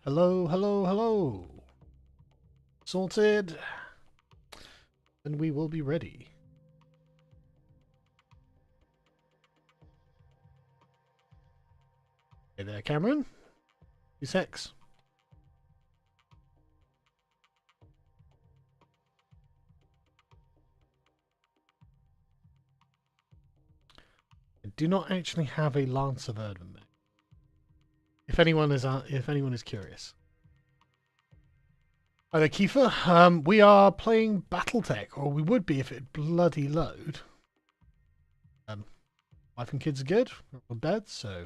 Hello, hello, hello. Sorted. And we will be ready. Hey there, Cameron. 2 secs. I do not actually have a Lance of Erdman mech. If anyone is curious. Hi there, Kiefer. We are playing BattleTech, or we would be if it bloody load. Wife and kids are good. We're all dead, so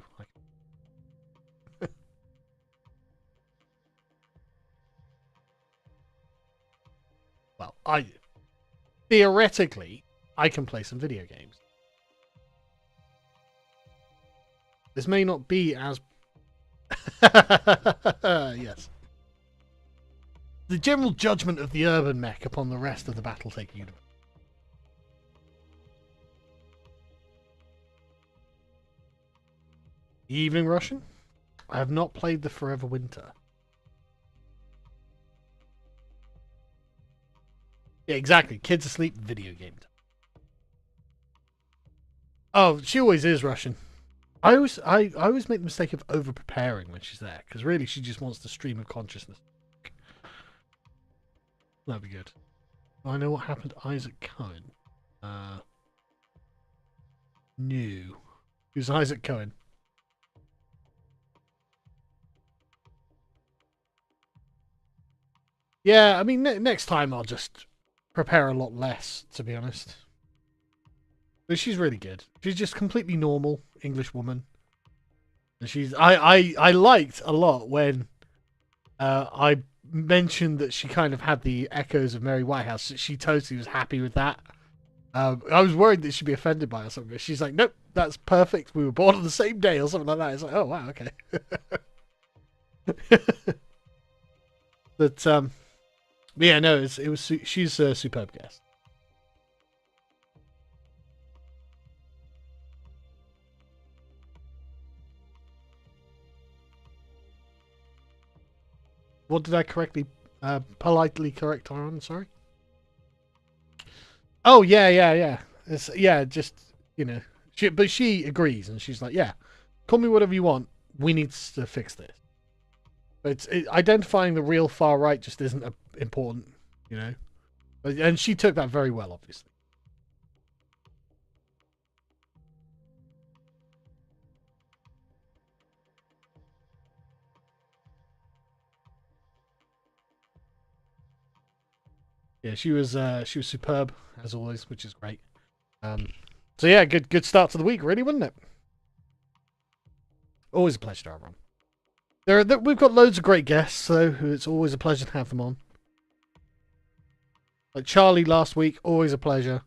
well, I theoretically I can play some video games. This may not be as yes. The general judgment of the urban mech upon the rest of the BattleTech universe. Evening Russian? I have not played the Forever Winter. Yeah, exactly. Kids asleep, video game. Oh, she always is Russian. I always make the mistake of over preparing when she's there, because really she just wants the stream of consciousness. That'd be good. I know what happened to Isaac Cohen. New. Who's Isaac Cohen? Yeah, I mean, next time I'll just prepare a lot less, to be honest. But she's really good. She's just completely normal English woman. And I liked a lot when I mentioned that she kind of had the echoes of Mary Whitehouse. She totally was happy with that. I was worried that she'd be offended by it or something. But she's like, nope, that's perfect. We were born on the same day or something like that. It's like, oh wow, okay. But yeah, no, she's a superb guest. What did I politely correct her on? Sorry. Oh yeah. Yeah, just but she agrees and she's like, yeah, call me whatever you want. We need to fix this. But identifying the real far right just isn't important, you know. And she took that very well, obviously. Yeah, she was superb as always, which is great. So yeah, good start to the week, really, wasn't it? Always a pleasure to have on. We've got loads of great guests, so it's always a pleasure to have them on. Like Charlie last week, always a pleasure.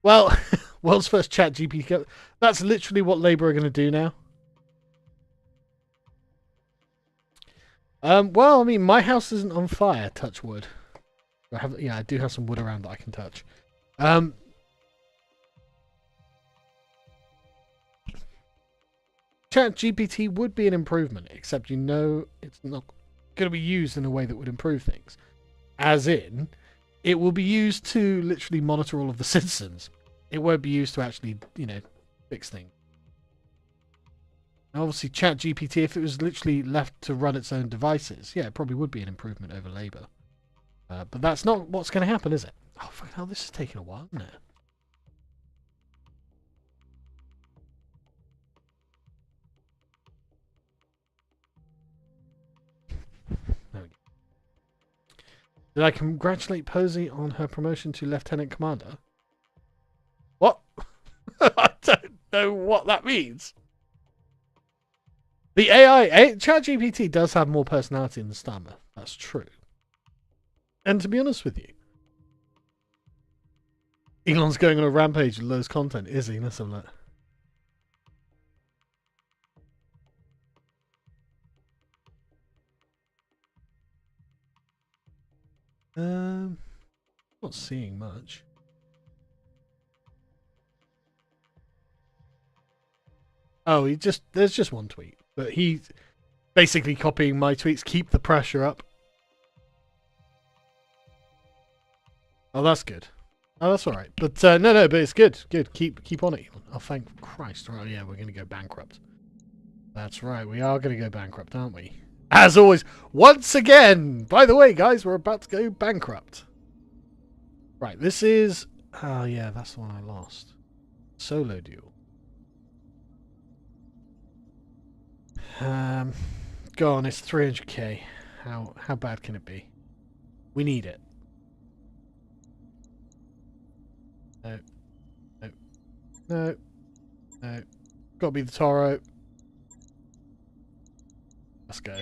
Well, world's first chat GPT. That's literally what Labour are going to do now. Well, I mean, my house isn't on fire. Touch wood. I do have some wood around that I can touch. Chat GPT would be an improvement, except it's not going to be used in a way that would improve things. As in, it will be used to literally monitor all of the citizens. It won't be used to actually, fix things. And obviously, Chat GPT, if it was literally left to run its own devices, yeah, it probably would be an improvement over Labour. But that's not what's going to happen, is it? Oh, fucking hell, this is taking a while, isn't it? There we go. Did I congratulate Posey on her promotion to Lieutenant Commander? What? I don't know what that means. The AI, ChatGPT does have more personality than Stammer. That's true. And to be honest with you, Elon's going on a rampage with loads of content, is he? Let's have that. Not seeing much. Oh, there's just one tweet, but he's basically copying my tweets. Keep the pressure up. Oh, that's good. Oh, that's all right. But no, but it's good. Good. Keep on it. Oh, thank Christ. Right, yeah, we're gonna go bankrupt. That's right. We are gonna go bankrupt, aren't we? As always, once again. By the way, guys, we're about to go bankrupt. Right. This is. Oh yeah, that's the one I lost. Solo duel. Go on. It's 300k. How bad can it be? We need it. No. No. No. No. Gotta be the Toro. Let's go.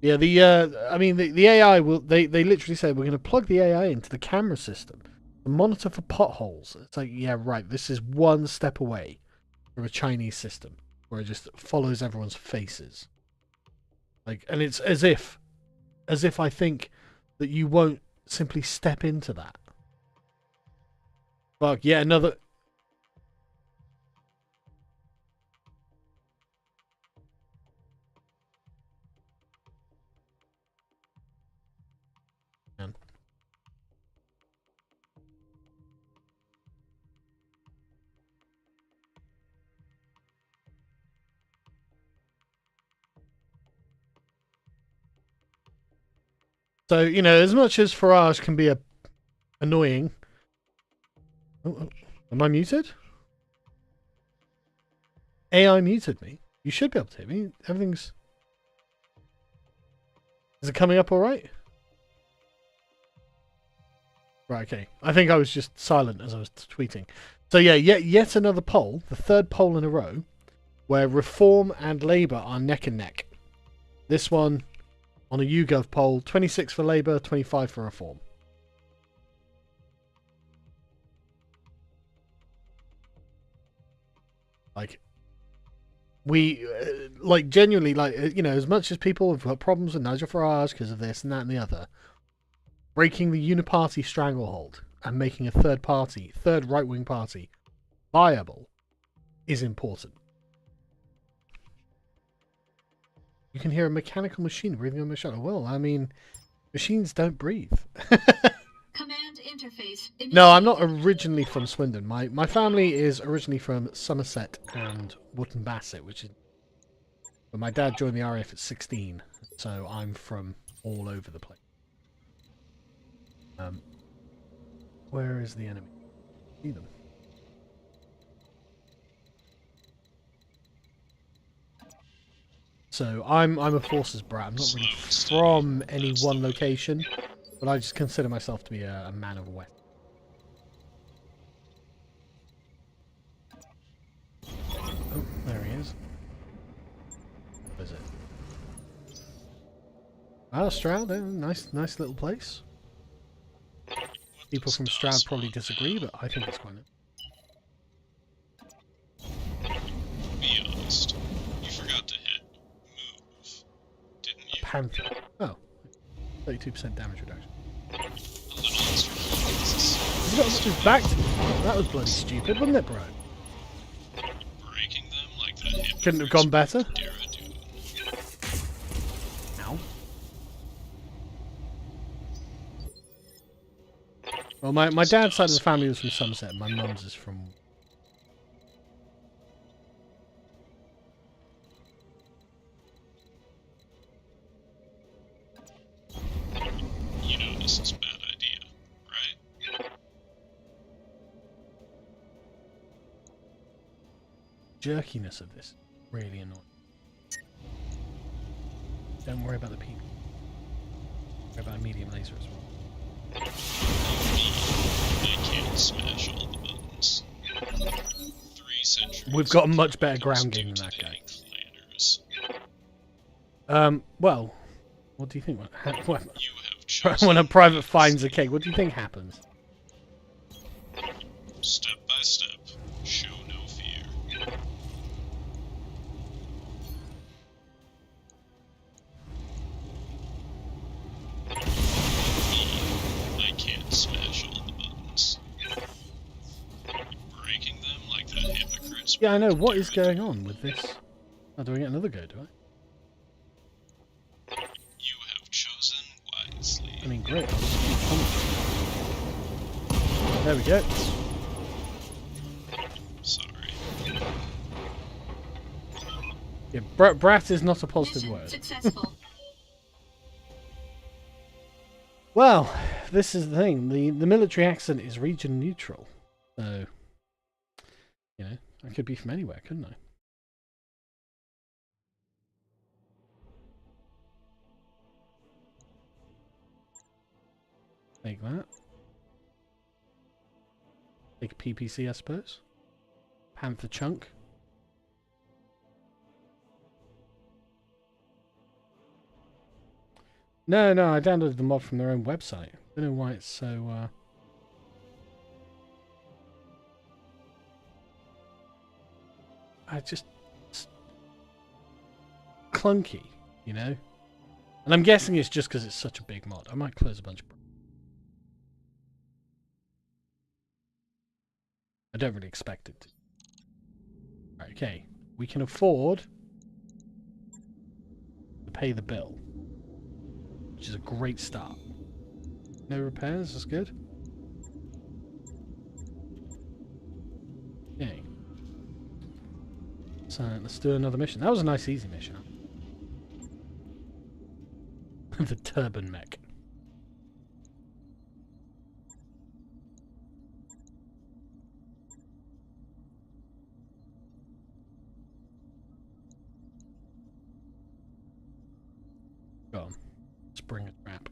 Yeah, I mean, the AI will. They literally say we're going to plug the AI into the camera system to monitor for potholes. It's like, yeah, right. This is one step away from a Chinese system where it just follows everyone's faces. Like, and it's as if I think that you won't simply step into that. Fuck yeah, another. Man. So, you know, as much as Farage can be annoying. Oh, am I muted? AI muted me. You should be able to hear me. Everything's. Is it coming up all right? Right, okay. I think I was just silent as I was tweeting. So yeah, yet another poll, the third poll in a row, where Reform and Labour are neck and neck. This one, on a YouGov poll, 26 for Labour, 25 for Reform. Like, like, genuinely, like, you know, as much as people have got problems with Nigel Farage because of this and that and the other, breaking the uniparty stranglehold and making a third right-wing party, viable is important. You can hear a mechanical machine breathing on my shoulder. Well, I mean, machines don't breathe. Command interface. No, I'm not originally from Swindon. My family is originally from Somerset and Wootton Bassett, which is. But my dad joined the RAF at 16, so I'm from all over the place. Where is the enemy? See them. So I'm a forces brat. I'm not really from any one location, but I just consider myself to be a man of the West. Oh, there he is. What is it? Ah, Stroud, nice little place. People from Stroud probably disagree, but I think it's quite nice. Be honest. You forgot to hit move, didn't you? Panther. Oh. 32% damage reduction. A little extra focus. He's got his back to me. That was bloody stupid, wasn't it, bro? Breaking them like that hit. Couldn't have gone better. Ow. Well, my dad's side of the family was from Somerset, and my mum's is from... You know this is a bad idea, right? Jerkiness of this really annoying. Don't worry about the people. Worry about a medium laser as well. I can't smash all the buttons. 3 centuries. We've got a much better ground game than that guy. Well, what do you think? When a private finds a cake, what do you think happens? Step by step, show no fear. I can't smash all the buttons. Yeah, I know. What is going on with this? Oh, do I get another go, do I? You have chosen wisely. I mean, great. I'll just keep coming. There we go. Sorry. Yeah, brat is not a positive Mission word. successful. Well, this is the thing. The military accent is region neutral. So, you know, I could be from anywhere, couldn't I? Take that. Take a PPC, I suppose. Panther chunk. No, I downloaded the mod from their own website. I don't know why it's so, it's clunky, you know? And I'm guessing it's just because it's such a big mod. I might close a bunch of... I don't really expect it to. Right, okay. We can afford to pay the bill, which is a great start. No repairs, that's good. Okay. So let's do another mission. That was a nice easy mission. The turban mech. Go on. Let's bring a trap.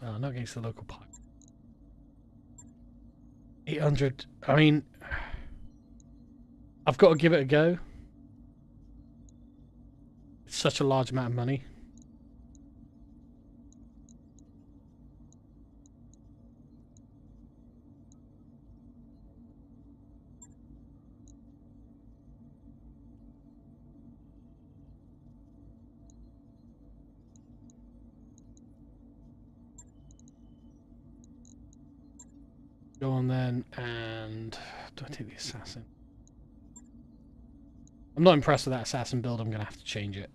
Oh, not against the local pirate. 800. I mean, I've got to give it a go. It's such a large amount of money. Go on then, and do I take the assassin? I'm not impressed with that assassin build. I'm going to have to change it.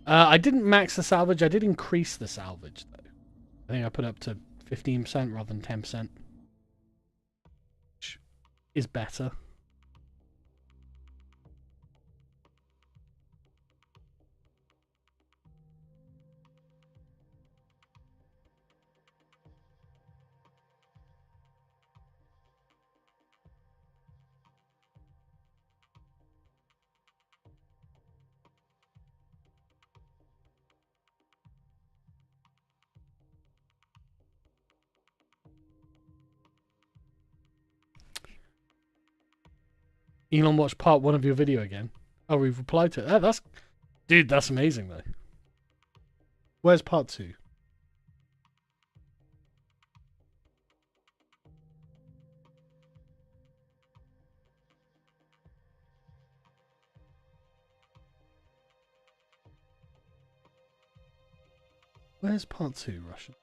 I didn't max the salvage. I did increase the salvage, though. I think I put up to 15% rather than 10%. Which is better. Elon watched part 1 of your video again. Oh, we've replied to it. Oh, that's... Dude, that's amazing, though. Where's part 2? Where's part 2, Russian?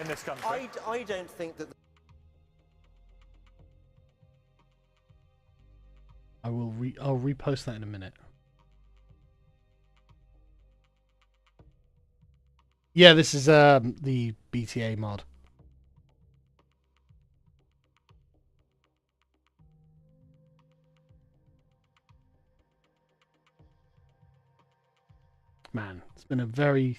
In this country. I don't think that... I'll repost that in a minute. Yeah, this is the BTA mod. Man, it's been a very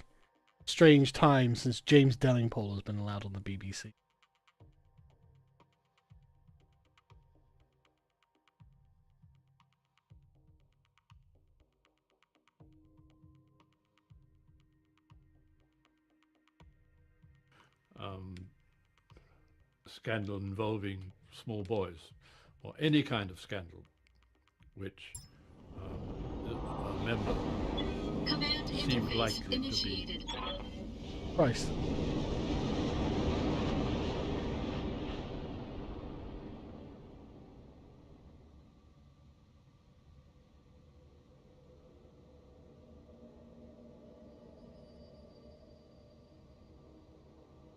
strange time since James Delingpole has been allowed on the BBC. Scandal involving small boys, or any kind of scandal which a member Command seemed interface likely to be initiated. Christ.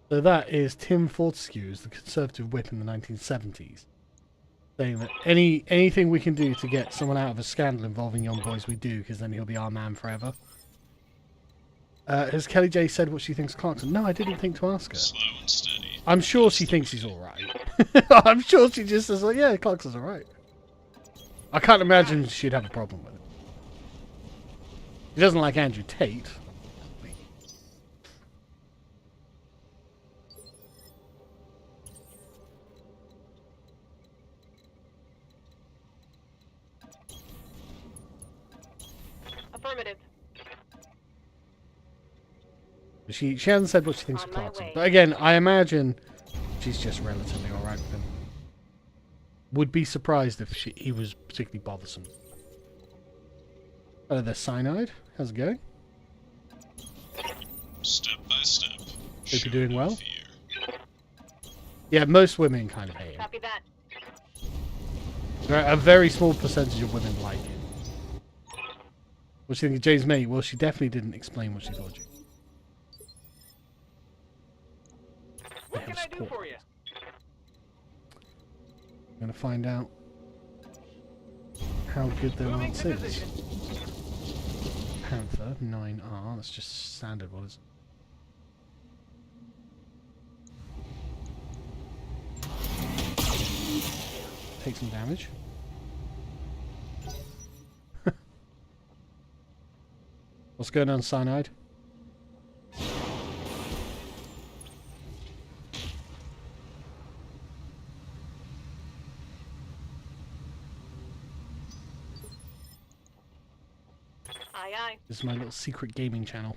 So that is Tim Fortescue, the Conservative whip in the 1970s, saying that anything we can do to get someone out of a scandal involving young boys, we do, because then he'll be our man forever. Has Kelly J said what she thinks of Clarkson? No, I didn't think to ask her. Slow and steady. I'm sure she thinks he's alright. I'm sure she just says, like, yeah, Clarkson's alright. I can't imagine she'd have a problem with it. She doesn't like Andrew Tate. Affirmative. She hasn't said what she thinks of On my Clarkson. way. But again, I imagine she's just relatively alright with him. Would be surprised if he was particularly bothersome. Oh, there's Cyanide. How's it going? Step by step. Hope you're doing show no well. fear. Yeah, most women kind of hate him. Copy that. A very small percentage of women like him. What do you think of James May? Well, she definitely didn't explain what she thought. What can I do for you? I'm going to find out how good their Moving answer to is. position. Panther, 9R. That's just standard, what is it? Take some damage. What's going on, Cyanide? Aye, aye. This is my little secret gaming channel.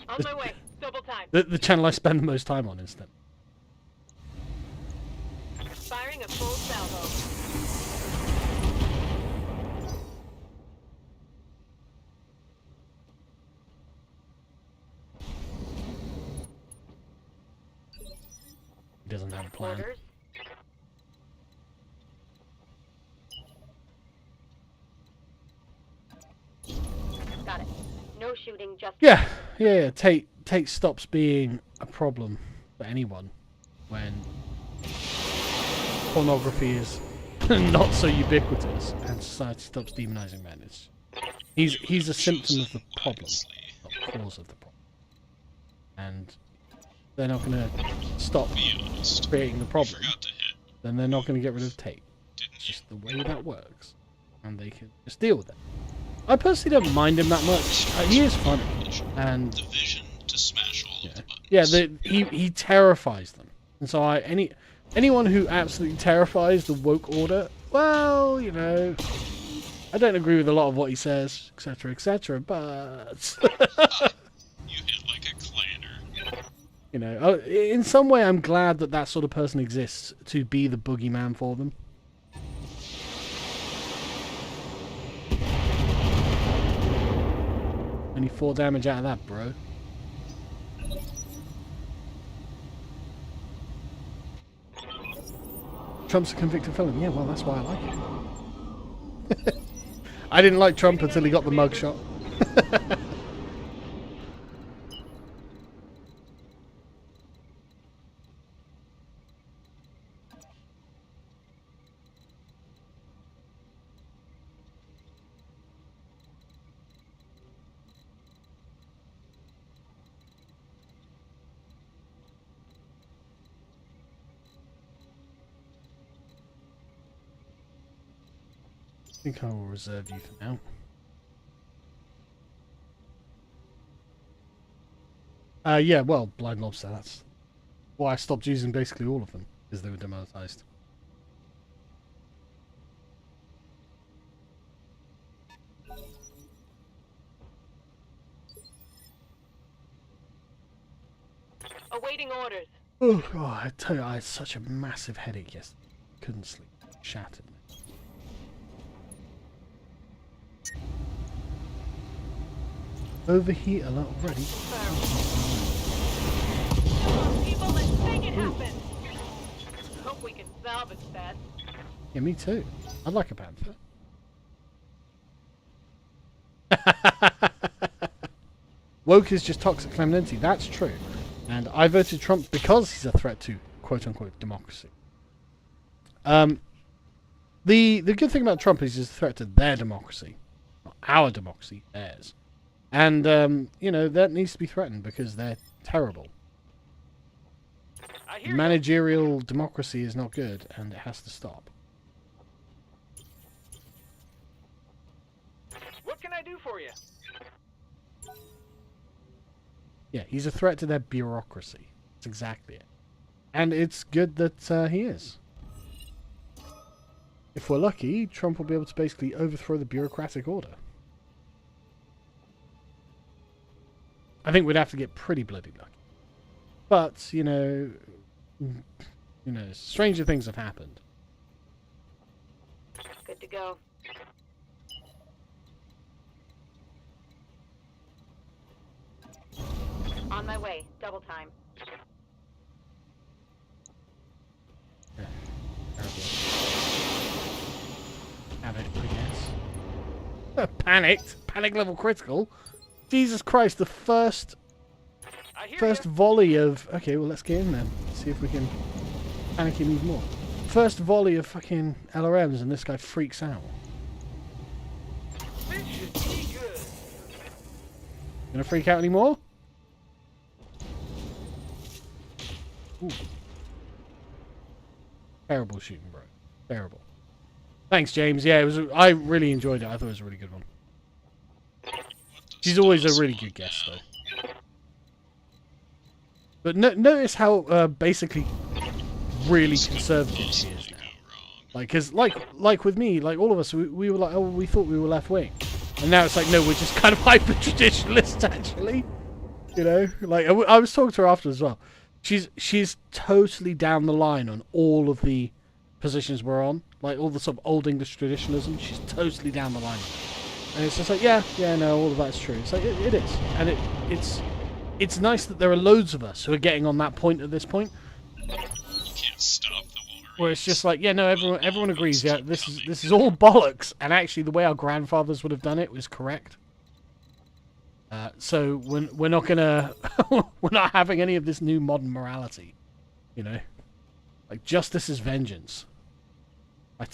On my way. Double time. The channel I spend the most time on, instead. Firing a full salvo. He doesn't have a plan. Orders. Got it. No shooting, just Yeah. Tate stops being a problem for anyone when pornography is not so ubiquitous and society stops demonizing men. He's a symptom of the problem, not the cause of the problem. And they're not going to stop Be honest. creating the You problem. forgot to hit. Then they're not going to get rid of Tate. Didn't It's you? just the way that works, and they can just deal with it. I personally don't mind him that much. He is funny, and The vision to smash all of the buttons. yeah, he terrifies them, and so anyone who absolutely terrifies the woke order, well, you know, I don't agree with a lot of what he says, etc., but You hit like a clanner. you know, in some way, I'm glad that that sort of person exists to be the boogeyman for them. Only 4 damage out of that, bro. Trump's a convicted felon. Yeah, well, that's why I like him. I didn't like Trump until he got the mugshot. I think I will reserve you for now. Yeah, well, Blind Lobster, that's why I stopped using basically all of them, because they were demonetized. Awaiting orders. Oh, God, I tell you, I had such a massive headache yesterday. Couldn't sleep. Shattered me. Overheat alert already. People, let's make it happen. Hope we can salvage that. Yeah, me too. I'd like a panther. Woke is just toxic femininity. That's true. And I voted Trump because he's a threat to quote-unquote democracy. The good thing about Trump is he's a threat to their democracy. Not our democracy, theirs. And, you know, that needs to be threatened because they're terrible. I hear you. Managerial democracy is not good, and it has to stop. What can I do for you? Yeah, he's a threat to their bureaucracy. That's exactly it. And it's good that he is. If we're lucky, Trump will be able to basically overthrow the bureaucratic order. I think we'd have to get pretty bloody lucky. But, you know, stranger things have happened. Good to go. On my way. Double time. Yeah, terrible. Panic, I guess. Panicked? Panic level critical? Jesus Christ, the first I hear First you. volley of... Okay, well, let's get in then. See if we can panic him even more. First volley of fucking LRMs and this guy freaks out. This should be good. Gonna freak out anymore? Ooh. Terrible shooting, bro. Terrible. Thanks, James. Yeah, it was. I really enjoyed it. I thought it was a really good one. She's always a really good guest, though. But notice how basically really conservative she is now. Like, cause like with me, like all of us, we were like, oh, we thought we were left wing, and now it's like, no, we're just kind of hyper traditionalist, actually. You know, like I was talking to her after as well. She's totally down the line on all of the positions we're on, like all the sort of old English traditionalism. She's totally down the line, and it's just like, yeah, no, all of that's true. It's like it is, and it's nice that there are loads of us who are getting on that point at this point. You can't stop the Wolverine. Where it's just like, yeah, no, everyone agrees. Yeah, this is all bollocks, and actually, the way our grandfathers would have done it was correct. So we're not gonna we're not having any of this new modern morality, you know, like justice is vengeance. I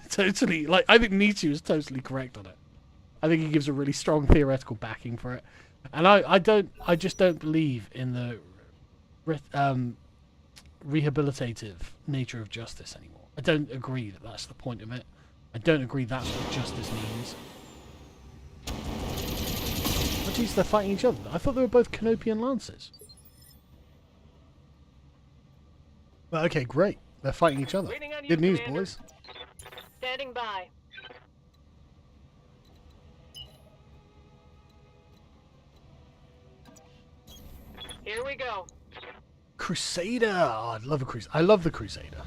totally like. I think Nietzsche was totally correct on it. I think he gives a really strong theoretical backing for it, and I just don't believe in the rehabilitative nature of justice anymore. I don't agree that that's the point of it. I don't agree that's what justice means. Oh jeez, they're fighting each other. I thought they were both Canopian lances. Well, okay, great. They're fighting each other. Waiting on you, Good news, Commander. boys. Standing by. Here we go. Crusader! Oh, I'd love a Crusader. I love the Crusader.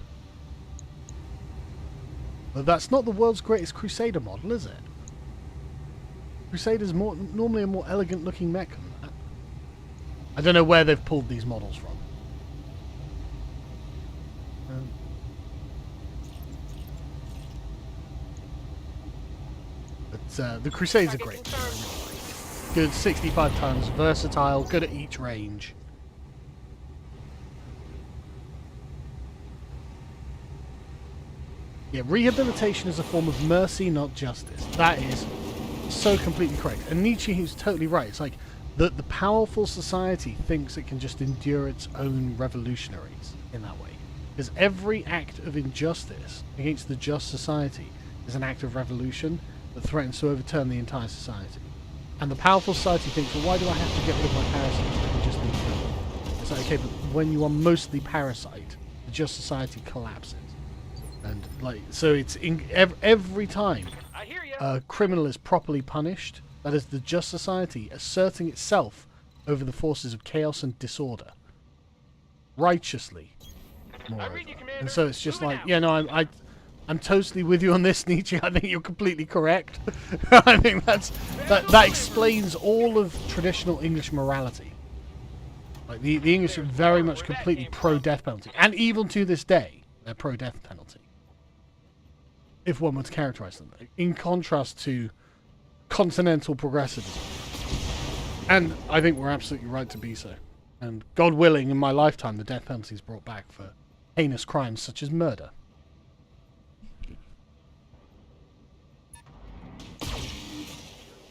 But that's not the world's greatest Crusader model, is it? Crusader's normally a more elegant looking mech than that. I don't know where they've pulled these models from. But the Crusaders are Target great. confirmed. Good 65 tons, versatile, good at each range. Yeah, rehabilitation is a form of mercy, not justice. That is so completely correct. And Nietzsche is totally right. It's like the powerful society thinks it can just endure its own revolutionaries in that way. Because every act of injustice against the just society is an act of revolution that threatens to overturn the entire society. And the powerful society thinks, well, why do I have to get rid of my parasites? I can just leave them. It's like, okay, but when you are mostly parasite, the just society collapses. And like, so it's every time I hear you. a criminal is properly punished, that is the just society asserting itself over the forces of chaos and disorder, righteously, moreover. read you, Commander. And so it's just Moving like, out. yeah, no, I'm totally with you on this, Nietzsche. I think you're completely correct. I think that explains all of traditional English morality. Like the English are very much completely pro-death penalty, and even to this day, they're pro-death penalty. If one were to characterize them, in contrast to continental progressivism, and I think we're absolutely right to be so. And God willing, in my lifetime, the death penalty is brought back for heinous crimes such as murder.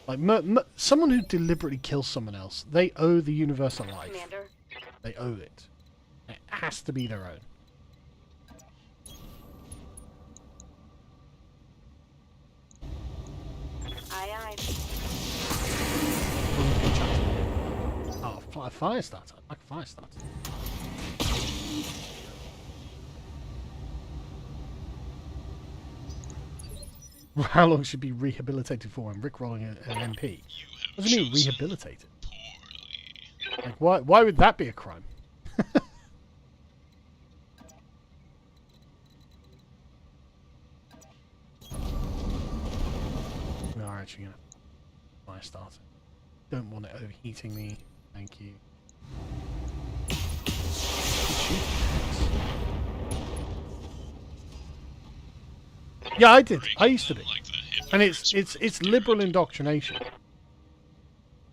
Like, someone who deliberately kills someone else, they owe the universe a life. Commander. They owe it. It has to be their own. Aye, aye. Oh, fire starter. I like a fire starter. How long should be rehabilitated for when rickrolling an MP? What do you mean rehabilitated? Like, why would that be a crime? We are actually gonna fire starter. Don't want it overheating me. Thank you. Yeah, I did. I used to be. And it's liberal indoctrination.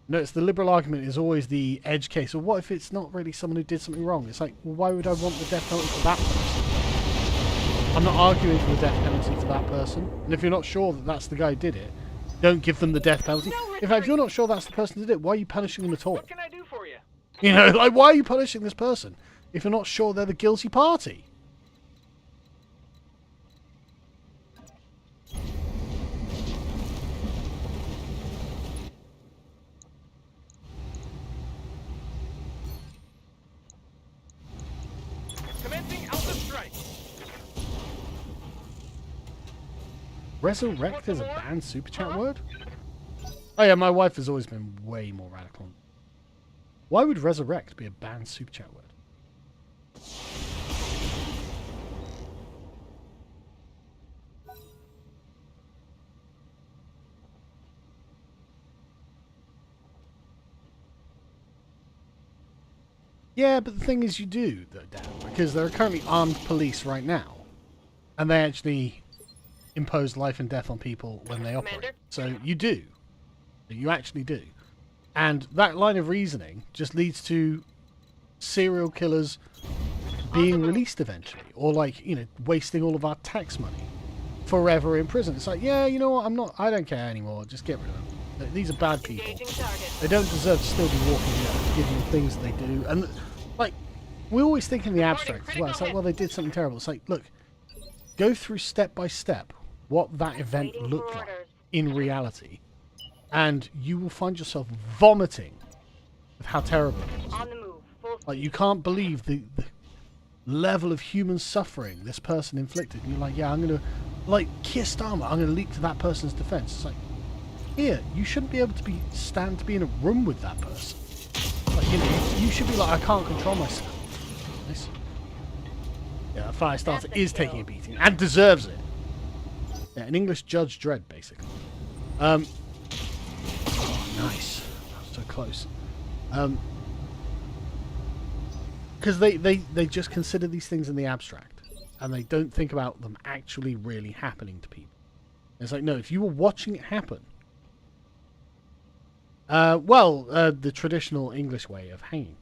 Notice the liberal argument is always the edge case. Well, what if it's not really someone who did something wrong? It's like, well, why would I want the death penalty for that person? I'm not arguing for the death penalty for that person. And if you're not sure that that's the guy who did it, don't give them the death penalty. In fact, if you're not sure that's the person who did it, why are you punishing them at all? What can I do for you? You know, like, why are you punishing this person if you're not sure they're the guilty party? Commencing Alpha Strike. Resurrect is a banned super chat word? Oh yeah, my wife has always been way more radical. Why would resurrect be a banned super chat word? Yeah, but the thing is you do, though, Dan, because there are currently armed police right now, and they actually impose life and death on people when they operate. Commander? So you do. You actually do. And that line of reasoning just leads to serial killers being released eventually, or like, you know, wasting all of our tax money forever in prison. It's like, yeah, you know what, I don't care anymore, just get rid of them. These are bad people. Engaging target. They don't deserve to still be walking around giving things that they do. And, like, we always think in the abstract as well. It's like, well, they did something terrible. It's like, look, go through step by step what that event Waiting looked for like orders. in reality. And you will find yourself vomiting with how terrible it was. On the move. Full Like, you can't believe the level of human suffering this person inflicted. And you're like, yeah, I'm going to, like, Keir Starmer, I'm going to leap to that person's defense. It's like, here, you shouldn't be able to stand to be in a room with that person. Like, you know, you should be like, I can't control myself. Nice. Yeah, Firestarter That's a is kill. taking a beating and deserves it. Yeah, an English Judge Dredd, basically. Oh, nice. That was so close. Because they just consider these things in the abstract, and they don't think about them actually really happening to people. It's like, no, if you were watching it happen, the traditional English way of hanging.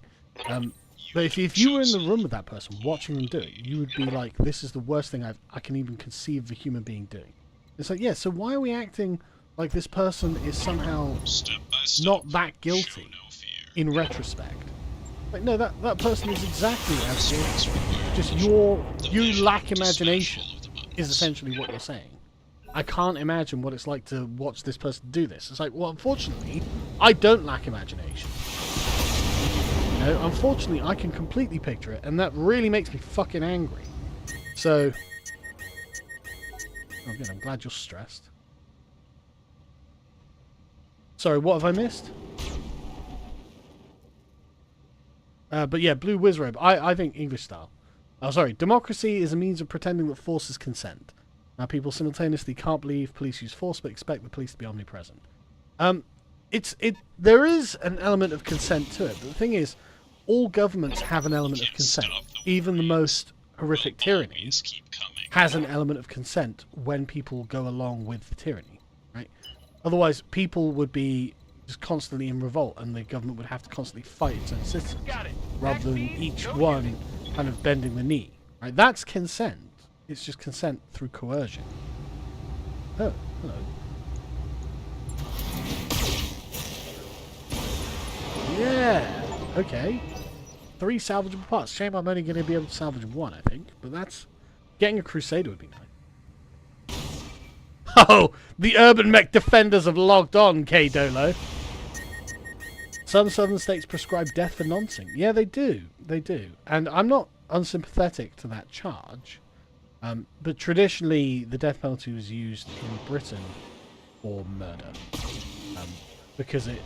But if you were in the room with that person watching them do it, you would be like, this is the worst thing I can even conceive of a human being doing. It's like, yeah, so why are we acting like this person is somehow Step by step, not that show guilty no fear. in retrospect? Like, no, that person is exactly as guilty. Response required. Just The you visual lack dispatch imagination of the buttons. is essentially what you're saying. I can't imagine what it's like to watch this person do this. It's like, well, unfortunately, I don't lack imagination. You know, unfortunately, I can completely picture it, and that really makes me fucking angry. So, oh, good, I'm glad you're stressed. Sorry, what have I missed? But yeah, Blue Wizrobe. I think English style. Oh, sorry. Democracy is a means of pretending that forces consent. Now, people simultaneously can't believe police use force, but expect the police to be omnipresent. There is an element of consent to it, but the thing is, all governments have an element of consent. Even the most horrific tyranny Always keep coming. has an element of consent when people go along with the tyranny, right? Otherwise, people would be just constantly in revolt, and the government would have to constantly fight its own citizens, Got it. rather than Vaccine, each no one unit. kind of bending the knee. Right? That's consent. It's just consent through coercion. Oh, hello. Yeah. Okay. 3 salvageable parts. Shame I'm only going to be able to salvage 1, I think. But that's... Getting a Crusader would be nice. Oh! The Urban Mech Defenders have logged on, K-Dolo. Some southern states prescribe death for noncing. Yeah, they do. They do. And I'm not unsympathetic to that charge. But traditionally, the death penalty was used in Britain for murder. Because it...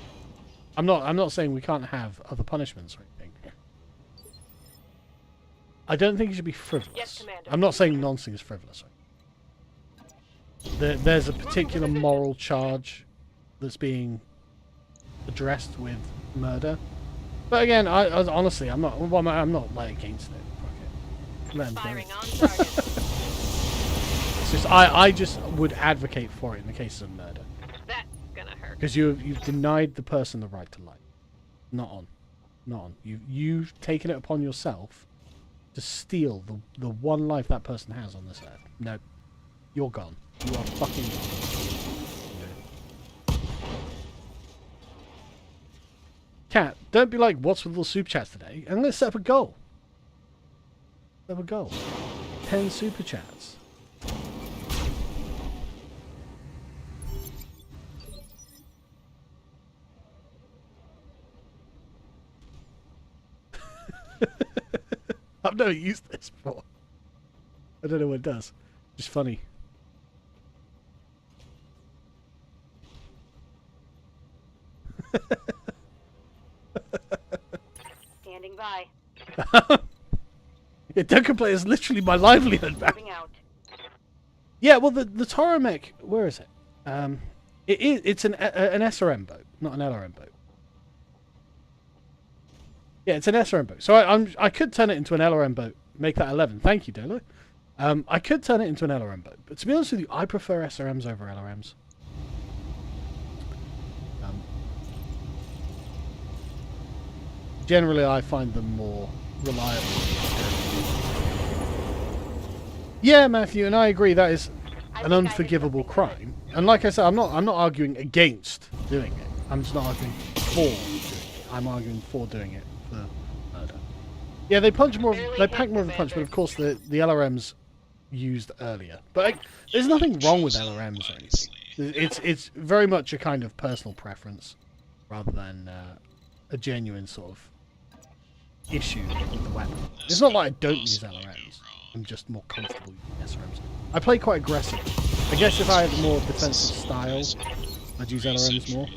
I'm not saying we can't have other punishments or anything. I don't think it should be frivolous. Yes, Commander. I'm not saying noncing is frivolous. There's a particular moral charge that's being addressed with murder. But again, I honestly, I'm not like against it. Fuck it. Let 'em do Firing it. on target. It's just I just would advocate for it in the case of murder, That's gonna hurt. because you've denied the person the right to life. Not on. You've taken it upon yourself to steal the one life that person has on this earth. No, you're gone. You are fucking gone. Cat, don't be like, what's with all super chats today? And let's set up a goal. Set up a goal. 10 super chats. I've never used this before. I don't know what it does. Just funny. Standing by. Yeah, Duncan Play is literally my livelihood, man. Moving out. Yeah, well, the Toro mech, where is it? It's an SRM boat, not an LRM boat. Yeah, it's an SRM boat. So I could turn it into an LRM boat, make that 11. Thank you, Dolo. I could turn it into an LRM boat, but to be honest with you, I prefer SRMs over LRMs. Generally, I find them more reliable. Yeah, Matthew, and I agree that is an unforgivable crime. And like I said, I'm not arguing against doing it. I'm just not arguing for doing it. I'm arguing for doing it for murder. Yeah, they punch more. They pack more of a punch, but of course the LRMs used earlier. But there's nothing wrong with LRMs or anything. It's very much a kind of personal preference rather than a genuine sort of issue with the weapon. It's not like I don't use LRMs. I'm just more comfortable using SRMs. I play quite aggressive. I guess if I had a more defensive style, I'd use LRMs more.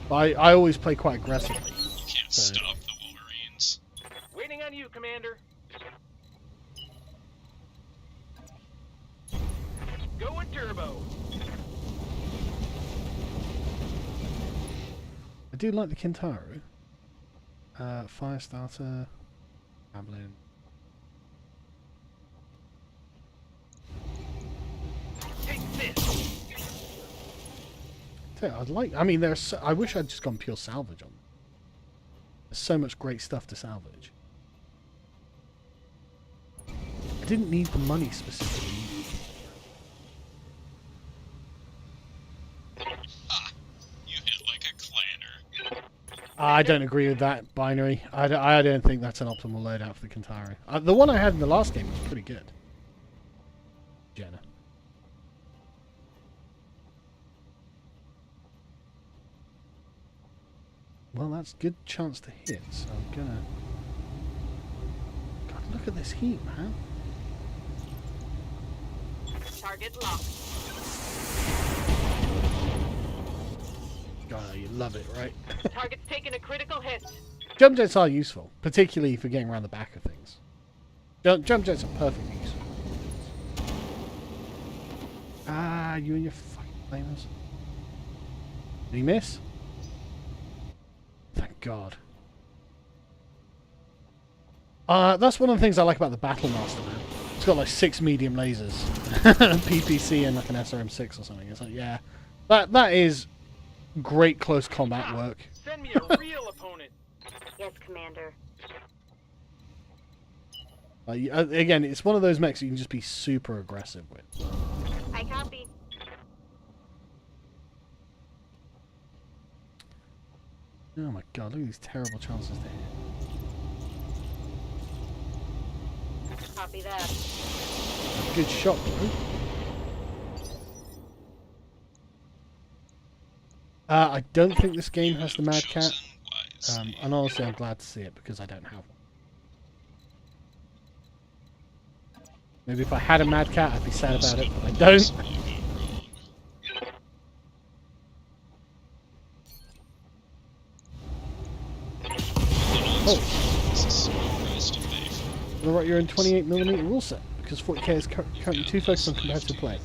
But I always play quite aggressively. You can't stop the Wolverines. Waiting on you, Commander. Going turbo. I do like the Kintaro. Firestarter. Javelin. Take this. I mean, I wish I'd just gone pure salvage on them. There's so much great stuff to salvage. I didn't need the money specifically. Ha! You hit like a clanner. I don't agree with that, Binary. I don't think that's an optimal loadout for the Kintaro. The one I had in the last game was pretty good. Jenna. Well, that's a good chance to hit, so I'm gonna... God, look at this heat, man. Target locked. God, you love it, right? Target's taking a critical hit. Jump jets are useful, particularly for getting around the back of things. Jump jets are perfectly useful. Ah, you and your fucking flamers. Did he miss? Thank God. That's one of the things I like about the Battlemaster, man. It's got like 6 medium lasers, PPC, and like an SRM6 or something. It's like, yeah, that is great close combat work. Send me a real opponent. Yes, Commander. Again, it's one of those mechs you can just be super aggressive with. I copy. Oh my God, look at these terrible chances to hit. Copy that. Good shot, bro. I don't think this game has the Mad Cat. And honestly, I'm glad to see it because I don't have one. Maybe if I had a Mad Cat, I'd be sad about it, but I don't. Oh. You're right, you're in 28mm rule set because 40k is currently too focused on competitive play.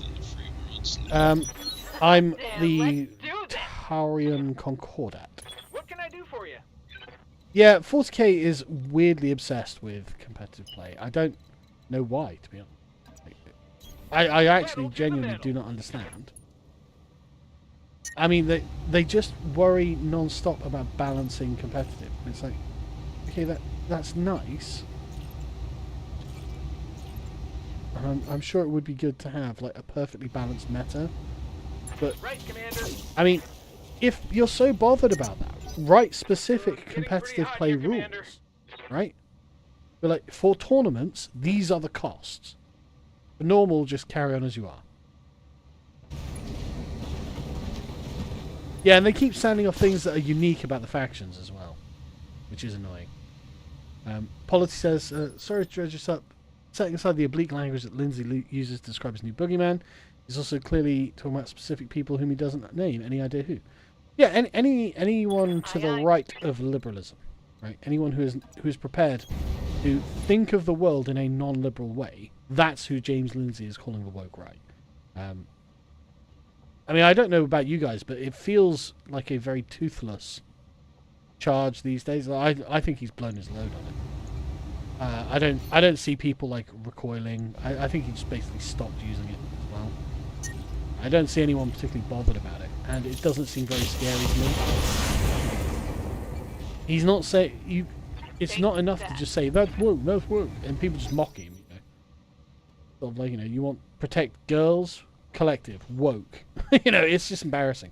I'm the Taurian Concordat. What can I do for you? Yeah, 40k is weirdly obsessed with competitive play. I don't know why, to be honest. I actually genuinely do not understand. I mean, they just worry non-stop about balancing competitive. It's like, okay, that's nice. I'm sure it would be good to have like a perfectly balanced meta, but Right, Commander. I mean, if you're so bothered about that, write specific Getting competitive pretty hot play here, rules, Commander. right? But like for tournaments, these are the costs. For normal, just carry on as you are. Yeah, and they keep sounding off things that are unique about the factions as well, which is annoying. Polity says, sorry to dredge this up. Setting aside the oblique language that Lindsay uses to describe his new boogeyman, he's also clearly talking about specific people whom he doesn't name. Any idea who? Yeah, anyone to the right of liberalism, right? Anyone who is prepared to think of the world in a non-liberal way. That's who James Lindsay is calling the woke right. I mean, I don't know about you guys, but it feels like a very toothless charge these days. I think he's blown his load on it. I don't see people like recoiling. I think he just basically stopped using it as well. I don't see anyone particularly bothered about it, and it doesn't seem very scary to me. He's not saying you. It's not enough to just say that's woke, and people just mock him. You know, sort of like, you know, you want protect girls, collective woke. You know, it's just embarrassing.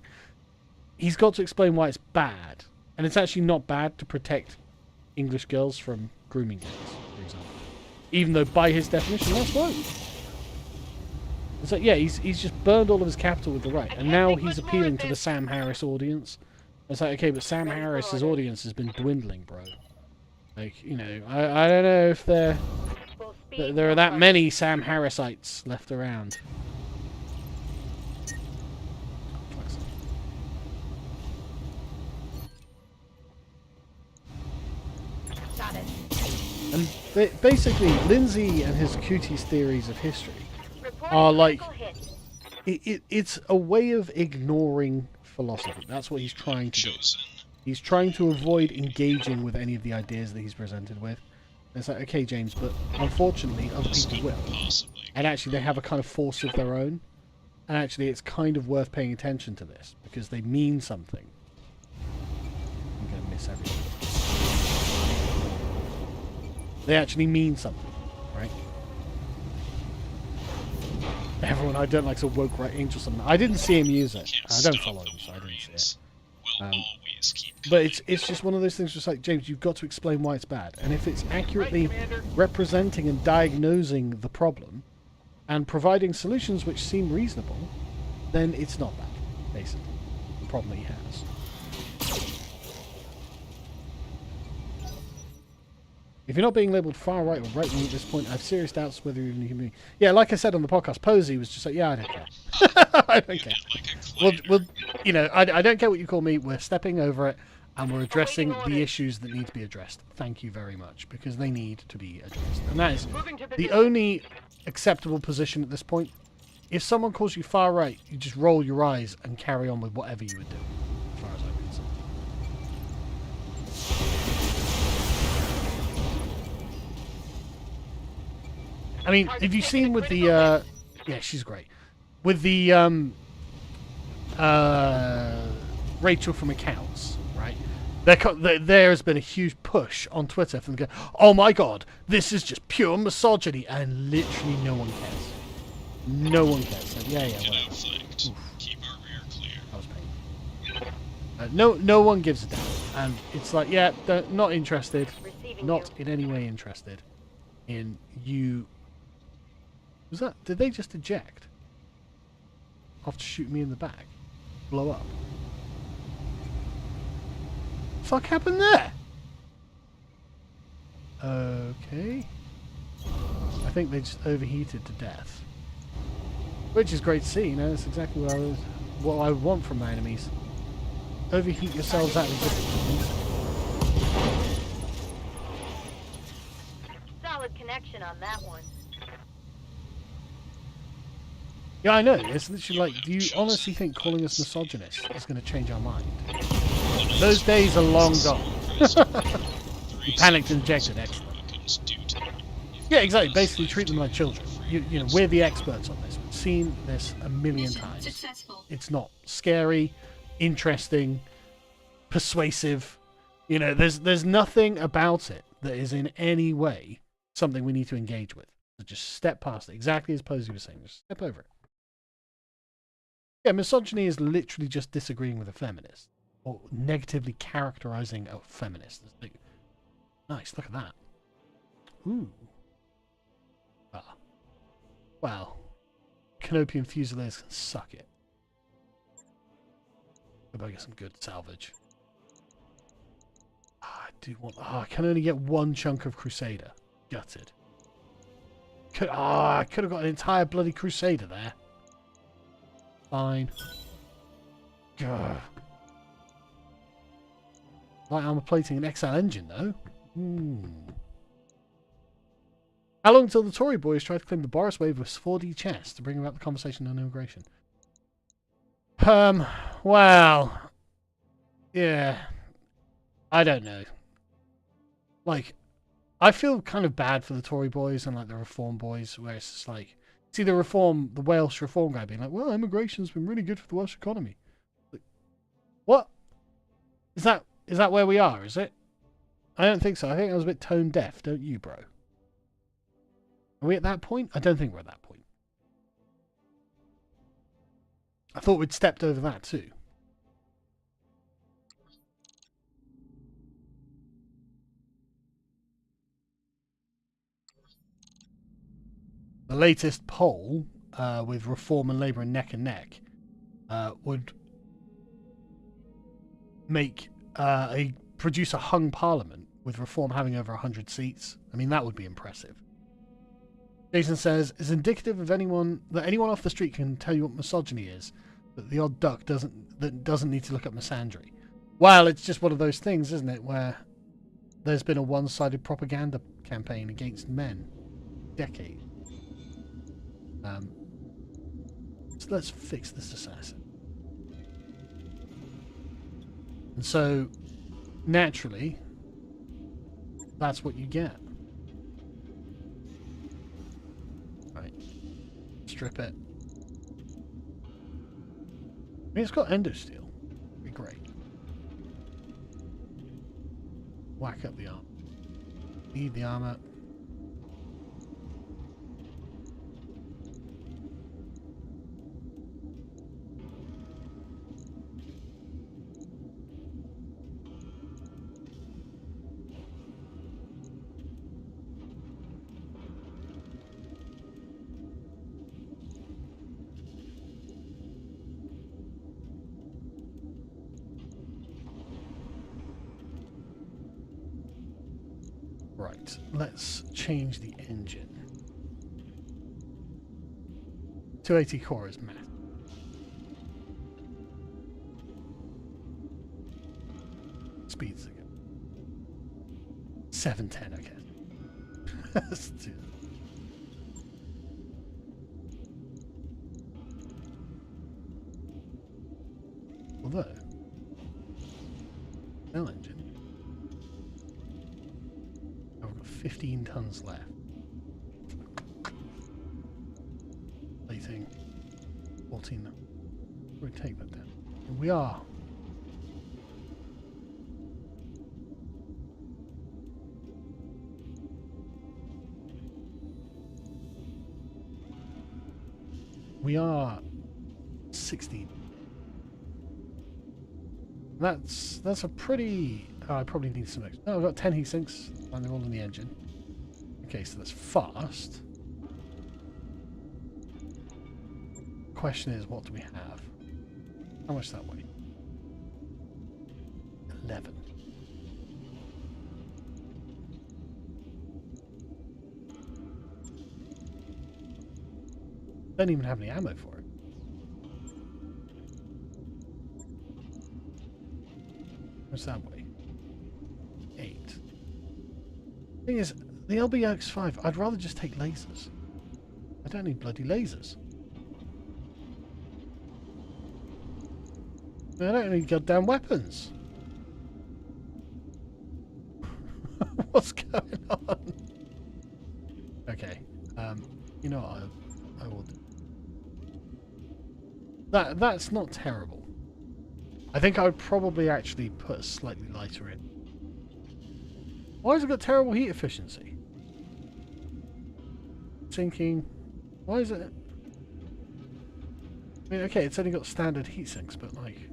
He's got to explain why it's bad, and it's actually not bad to protect English girls from grooming gangs, for example. Even though by his definition, that's woke. It's like, yeah, he's just burned all of his capital with the right, and now he's appealing to the Sam Harris audience. It's like, okay, but Sam Harris's audience has been dwindling, bro. Like, you know, I don't know if there are that many Sam Harrisites left around. Got it. And basically, Lindsay and his cuties theories of history Reporting are like, critical hit. it's a way of ignoring philosophy. That's what he's trying to do. He's trying to avoid engaging with any of the ideas that he's presented with. And it's like, okay, James, but unfortunately, other people will. And actually, they have a kind of force of their own. And actually, it's kind of worth paying attention to this, because they mean something. I'm going to miss everything. They actually mean something, right? Everyone I don't like's a woke right angel something. I didn't see him use it. I don't follow him, so I didn't see it. But it's just one of those things, just like, James, you've got to explain why it's bad. And if it's accurately representing and diagnosing the problem and providing solutions which seem reasonable, then it's not bad, basically, the problem that he has. If you're not being labelled far right or right wing at this point, I have serious doubts whether you can be. Yeah, like I said on the podcast, Posey was just like, yeah, I don't care. I don't care. Well, you know, I don't care what you call me. We're stepping over it, and we're addressing the issues that need to be addressed. Thank you very much, because they need to be addressed. And that is the only acceptable position at this point. if someone calls you far right, you just roll your eyes and carry on with whatever you would do, as far as I'm concerned. I mean, have you seen with the, yeah, she's great. With the, Rachel from Accounts, right? There has been a huge push on Twitter from the oh my god, this is just pure misogyny, and literally no one cares. No one cares. Like, yeah, Get whatever. outflanked. Keep our rear clear. That was painful. No one gives a damn, and it's like, yeah, not interested, Receiving not you. in any way interested in you. Was that? Did they just eject after shooting me in the back? Blow up. Fuck happened there? Okay. I think they just overheated to death. Which is great to see, you know, that's exactly what I would want from my enemies. Overheat yourselves out of existence. Solid connection on that one. Yeah, I know. It's literally like, do you honestly think calling us misogynist is going to change our mind? Those days are long gone. You panicked and ejected, excellent. Yeah, exactly. Basically treat them like children. You know, we're the experts on this. We've seen this a million times. Successful. It's not scary, interesting, persuasive. You know, there's nothing about it that is in any way something we need to engage with. So just step past it. Exactly as Posey was saying. Just step over it. Yeah, misogyny is literally just disagreeing with a feminist. Or negatively characterizing a feminist. Nice, look at that. Ooh. Ah. Wow. Canopian Fusiliers can suck it. Hope I get some good salvage. I do want... I can only get one chunk of Crusader. Gutted. I could have got an entire bloody Crusader there. Fine. Gah. Light armor plating and XL engine, though. How long until the Tory boys try to claim the Boris wave with 4D chess to bring about the conversation on immigration? Well, yeah, I don't know. Like, I feel kind of bad for the Tory boys and like the Reform boys, where it's just like, see the Welsh Reform guy being like, well, immigration's been really good for the Welsh economy. Like, what? Is that where we are, is it? I don't think so. I think I was a bit tone deaf, don't you, bro? Are we at that point? I don't think we're at that point. I thought we'd stepped over that too. The latest poll, with Reform and Labour neck and neck, would make produce a hung parliament with Reform having over 100 seats. I mean, that would be impressive. Jason says, it's indicative of anyone off the street can tell you what misogyny is, but the odd duck doesn't need to look up misandry. Well, it's just one of those things, isn't it, where there's been a one-sided propaganda campaign against men. Decade. So let's fix this assassin. And so, naturally, that's what you get. Right. Strip it. I mean, it's got endosteel. Be great. Whack up the armor. Need the armor. Right, let's change the engine. 280 core is math. Speeds again. 710, okay. Let's do Although, Bell engine. Oh, we've got 15 tons left. Plating 14. We take that down. Here we are. We are 16. That's a pretty... Oh, I probably need some extra. No, I've got 10 heat sinks, and they're all in the engine. Okay, so that's fast. Question is, what do we have? How much that weigh? 11. Don't even have any ammo for it. What's that weigh? 8. Thing is, the LBX-5, I'd rather just take lasers. I don't need bloody lasers. I don't need goddamn weapons. What's going on? Okay. You know what? I will do. That's not terrible. I think I would probably actually put a slightly lighter in. Why has it got terrible heat efficiency? Sinking. Why is it? I mean, okay, it's only got standard heat sinks, but like...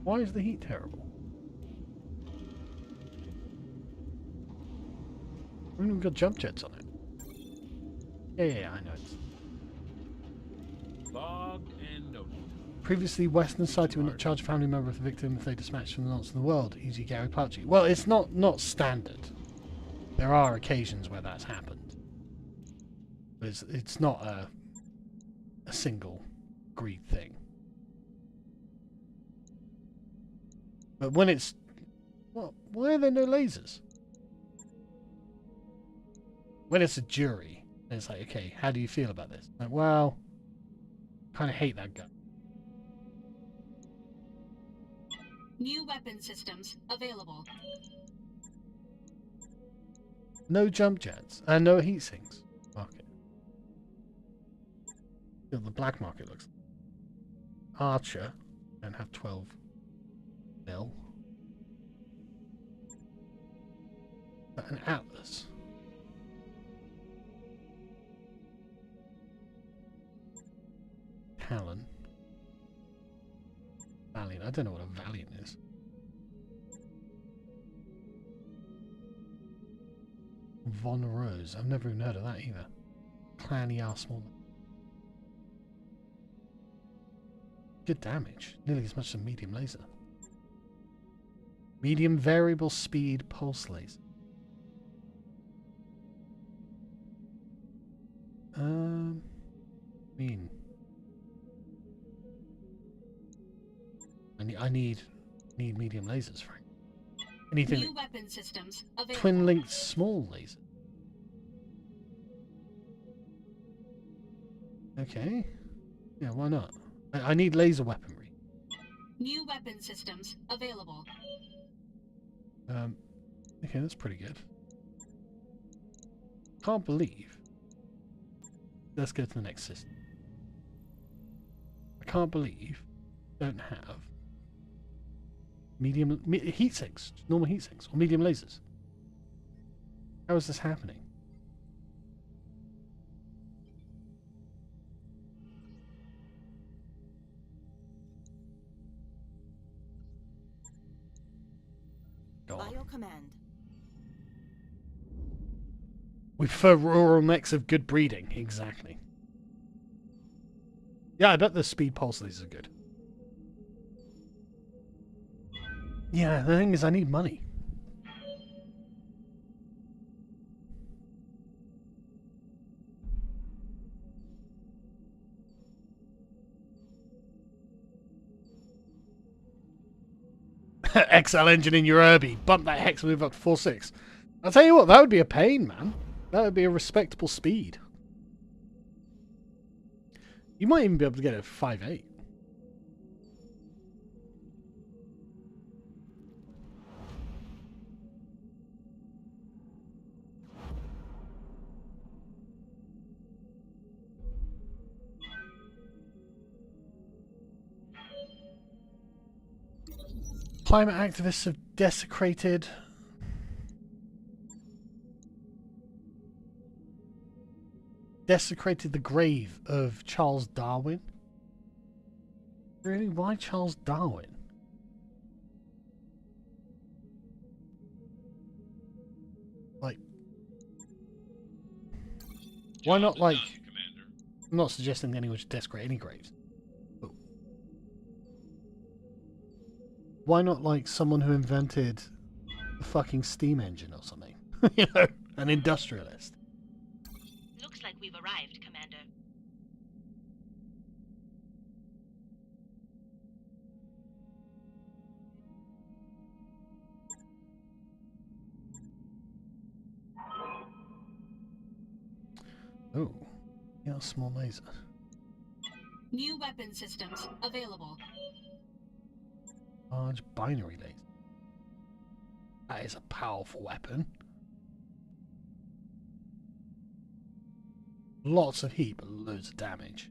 Why is the heat terrible? I mean, we've got jump jets on it. Yeah, I know it's... Logged and noted. Previously, Western Society would not charge a family member of the victim if they dispatched from the nonce in the world. E.g. Gary Pouchy. Well, it's not standard. There are occasions where that's happened. But it's not a single greed thing. But when it's... Well, why are there no lasers? When it's a jury, and it's like, okay, how do you feel about this? Like, well, kind of hate that guy. New weapon systems available. No jump jets and no heat sinks. Market. See what the black market looks like. Archer don't have 12 mil. But an Atlas. Talon. Valiant. I don't know what a Valiant is. Von Rose. I've never even heard of that either. Clanny Arsenal. Good damage. Nearly as much as a medium laser. Medium variable speed pulse laser. I need medium lasers, Frank. Anything. New weapon systems available. Twin linked small laser. Okay. Yeah, why not? I need laser weaponry. New weapon systems available. Okay, that's pretty good. Can't believe. Let's go to the next system. I can't believe don't have medium heat sinks, normal heat sinks, or medium lasers. How is this happening? Biocommand. We prefer rural mechs of good breeding. Exactly. Yeah, I bet the speed pulse lasers are good. Yeah, the thing is, I need money. XL engine in your Irby. Bump that hex move up to 4.6. I'll tell you what, that would be a pain, man. That would be a respectable speed. You might even be able to get it at 5.8. Climate activists have desecrated the grave of Charles Darwin. Really? Why Charles Darwin? Like, why not, like, Commander. I'm not suggesting anyone should desecrate any graves. But why not, like, someone who invented the fucking steam engine or something? You know, an industrialist. Looks like we've arrived, Commander. Oh, yeah, a small laser. New weapon systems available. Large binary laser. That is a powerful weapon. Lots of heat, but loads of damage.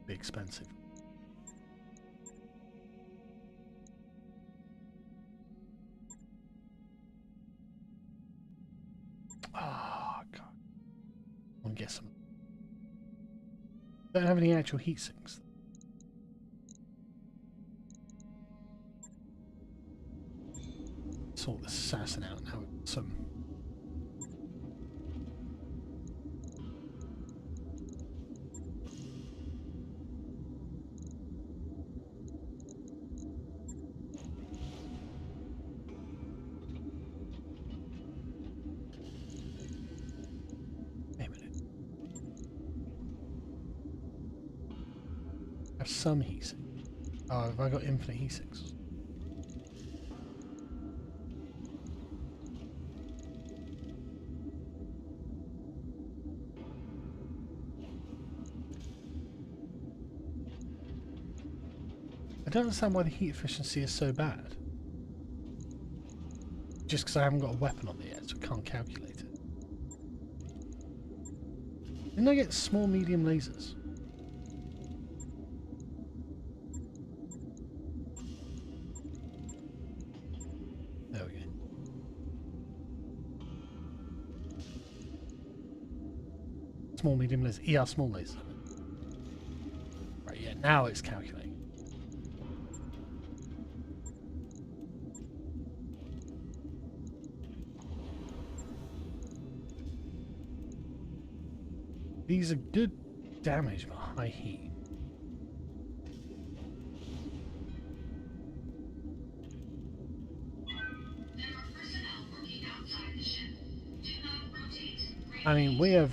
Be expensive. Oh, God. I want to get some. Don't have any actual heat sinks. Sort this assassin out now. Some. Wait a minute. Have some heat sinks. Oh, have I got infinite heat sinks? I don't understand why the heat efficiency is so bad. Just because I haven't got a weapon on it yet, so I can't calculate it. Didn't I get small, medium lasers? There we go. Small, medium laser. Yeah, small laser. Right, yeah, now it's calculating. These are good damage, but high heat. I mean, we have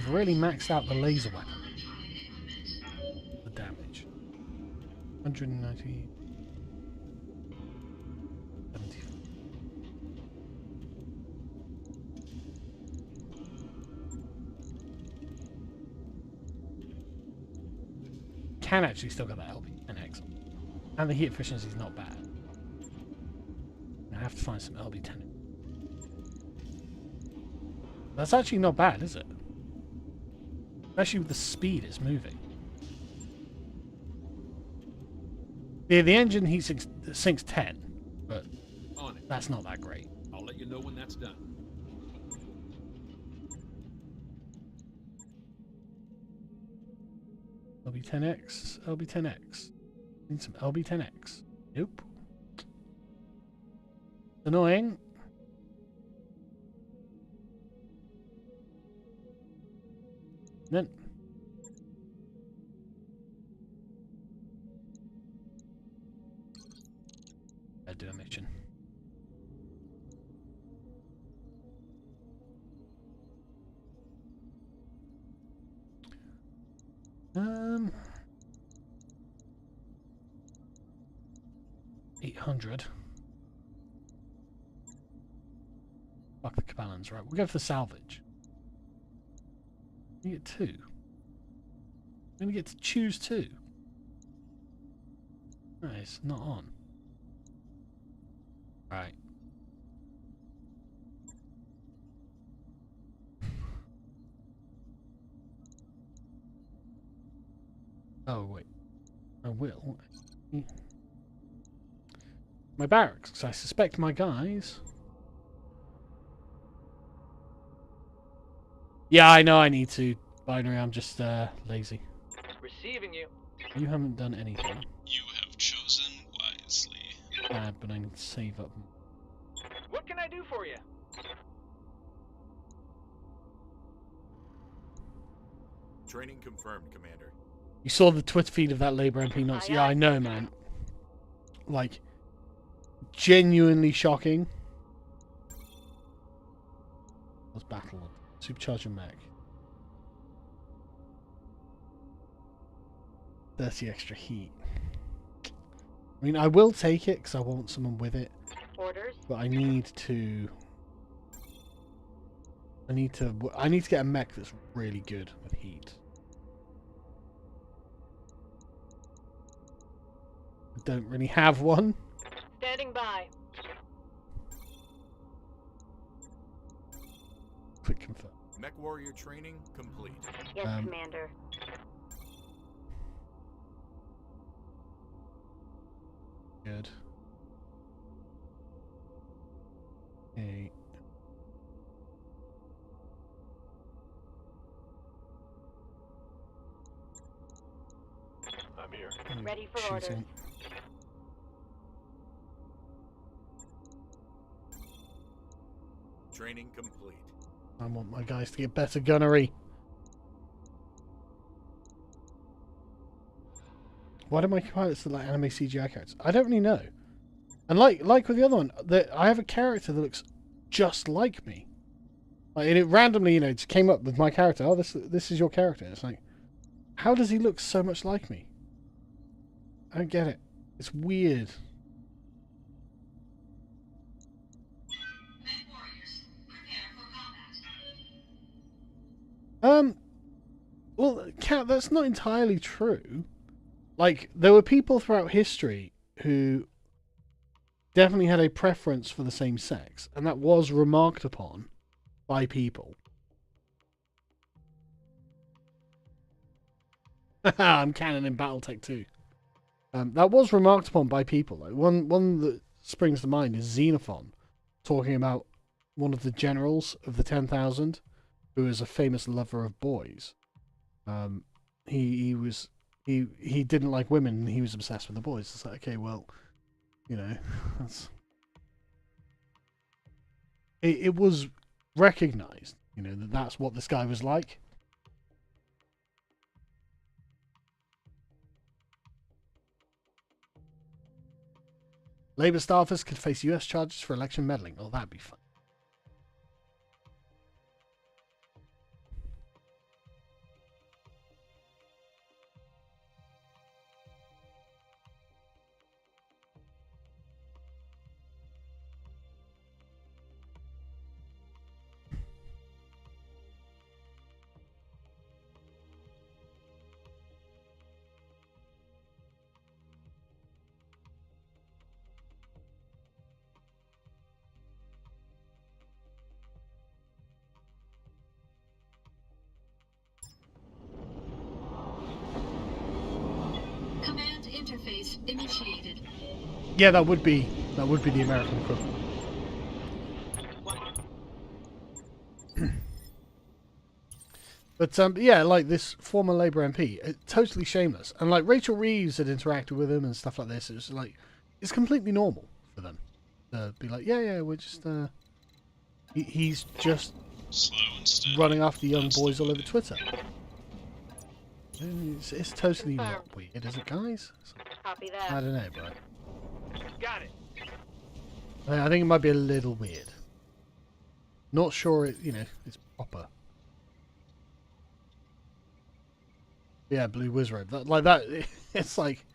really maxed out the laser weapon. The damage. 190. 70. Can actually still get that LB10X. And the heat efficiency is not bad. I have to find some LB10. That's actually not bad, is it? Especially with the speed it's moving. Yeah, the engine heat sinks 10, but On it. that's not that great. I'll let you know when that's done. LB10X, LB10X. Need some LB10X. Nope. Annoying. Then. I do a mission. Um, 800. Fuck the cabans, right? We'll go for the salvage. You get 2. I'm gonna get to choose 2. No, it's not on. Right. Oh wait. I will. My barracks, because I suspect my guys. Yeah, I know I need to. Binary, I'm just lazy. Receiving you. You haven't done anything You have chosen wisely. bad, but I need to save up. What can I do for you? Training confirmed, Commander. You saw the Twitter feed of that Labour MP notes. Aye, Yeah, aye. I know, man. Like, genuinely shocking. Let's battle. Supercharger mech. 30 extra heat. I mean, I will take it because I want someone with it, Orders. but I need to get a mech that's really good with heat. I don't really have one. Standing by. Quick confirm. Mech warrior training complete. Yes, Um, Commander. Good. Okay. I'm here. Ready for Shooting. orders. Training complete. I want my guys to get better gunnery. Why do my pilots look like anime CGI characters? I don't really know. And like with the other one, I have a character that looks just like me. Like, and it randomly, just came up with my character. Oh, this is your character. It's like, how does he look so much like me? I don't get it. It's weird. Mech warriors, prepare for combat. Well, Kat, that's not entirely true. Like, there were people throughout history who definitely had a preference for the same sex, and that was remarked upon by people. I'm canon in BattleTech too. That was remarked upon by people. Like one that springs to mind is Xenophon, talking about one of the generals of the 10,000, who is a famous lover of boys. He didn't like women, and he was obsessed with the boys. It's like, okay, well, that's it was recognized, that's what this guy was like. Labour staffers could face US charges for election meddling. Oh, that'd be fun. Command interface initiated. Yeah, that would be the American equivalent. But yeah, like this former Labour MP, totally shameless, and like Rachel Reeves had interacted with him and stuff like this. It was like it's completely normal for them to be like, yeah, we're just he's just Slow and steady. running after young That's boys the all over way. Twitter. It's totally not weird, is it, guys? Copy I that. don't know, but Got it. I think it might be a little weird. Not sure it's proper. Yeah, Blue Wizard. That it's like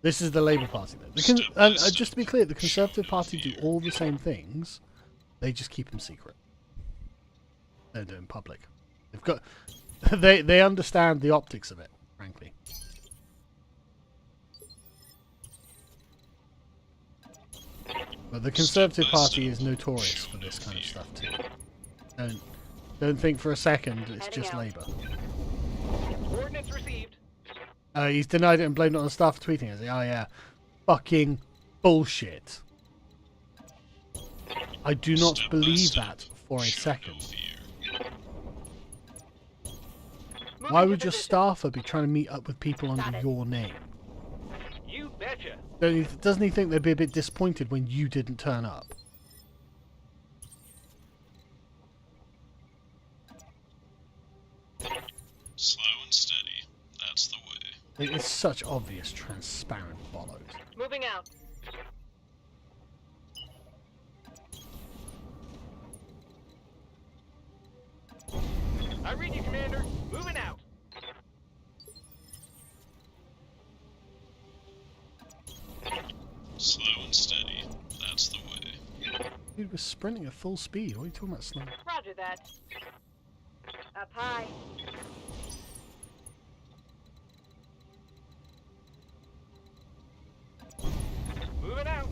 this is the Labour Party though. And just to be clear, the Conservative Party do all the same things, They just keep them secret. They don't do it in public. They've got they understand the optics of it, frankly. But the Conservative Party is notorious for this kind of stuff too. Don't think for a second it's Heading just out. Labour. Coordinates received. He's denied it and blamed it on the staff for tweeting. Oh yeah, fucking bullshit. I do not Step by believe step, that for a show no second. fear. Why Moving would to your position. staffer be trying to meet up with people under Got it. your name? You betcha. Doesn't he think they'd be a bit disappointed when you didn't turn up? Slow and steady. That's the way. It's such obvious, transparent bollocks. Moving out. I read you, Commander. Moving out. Slow and steady. That's the way. Dude, we're sprinting at full speed. What are you talking about slow? Roger that. Up high. Moving out.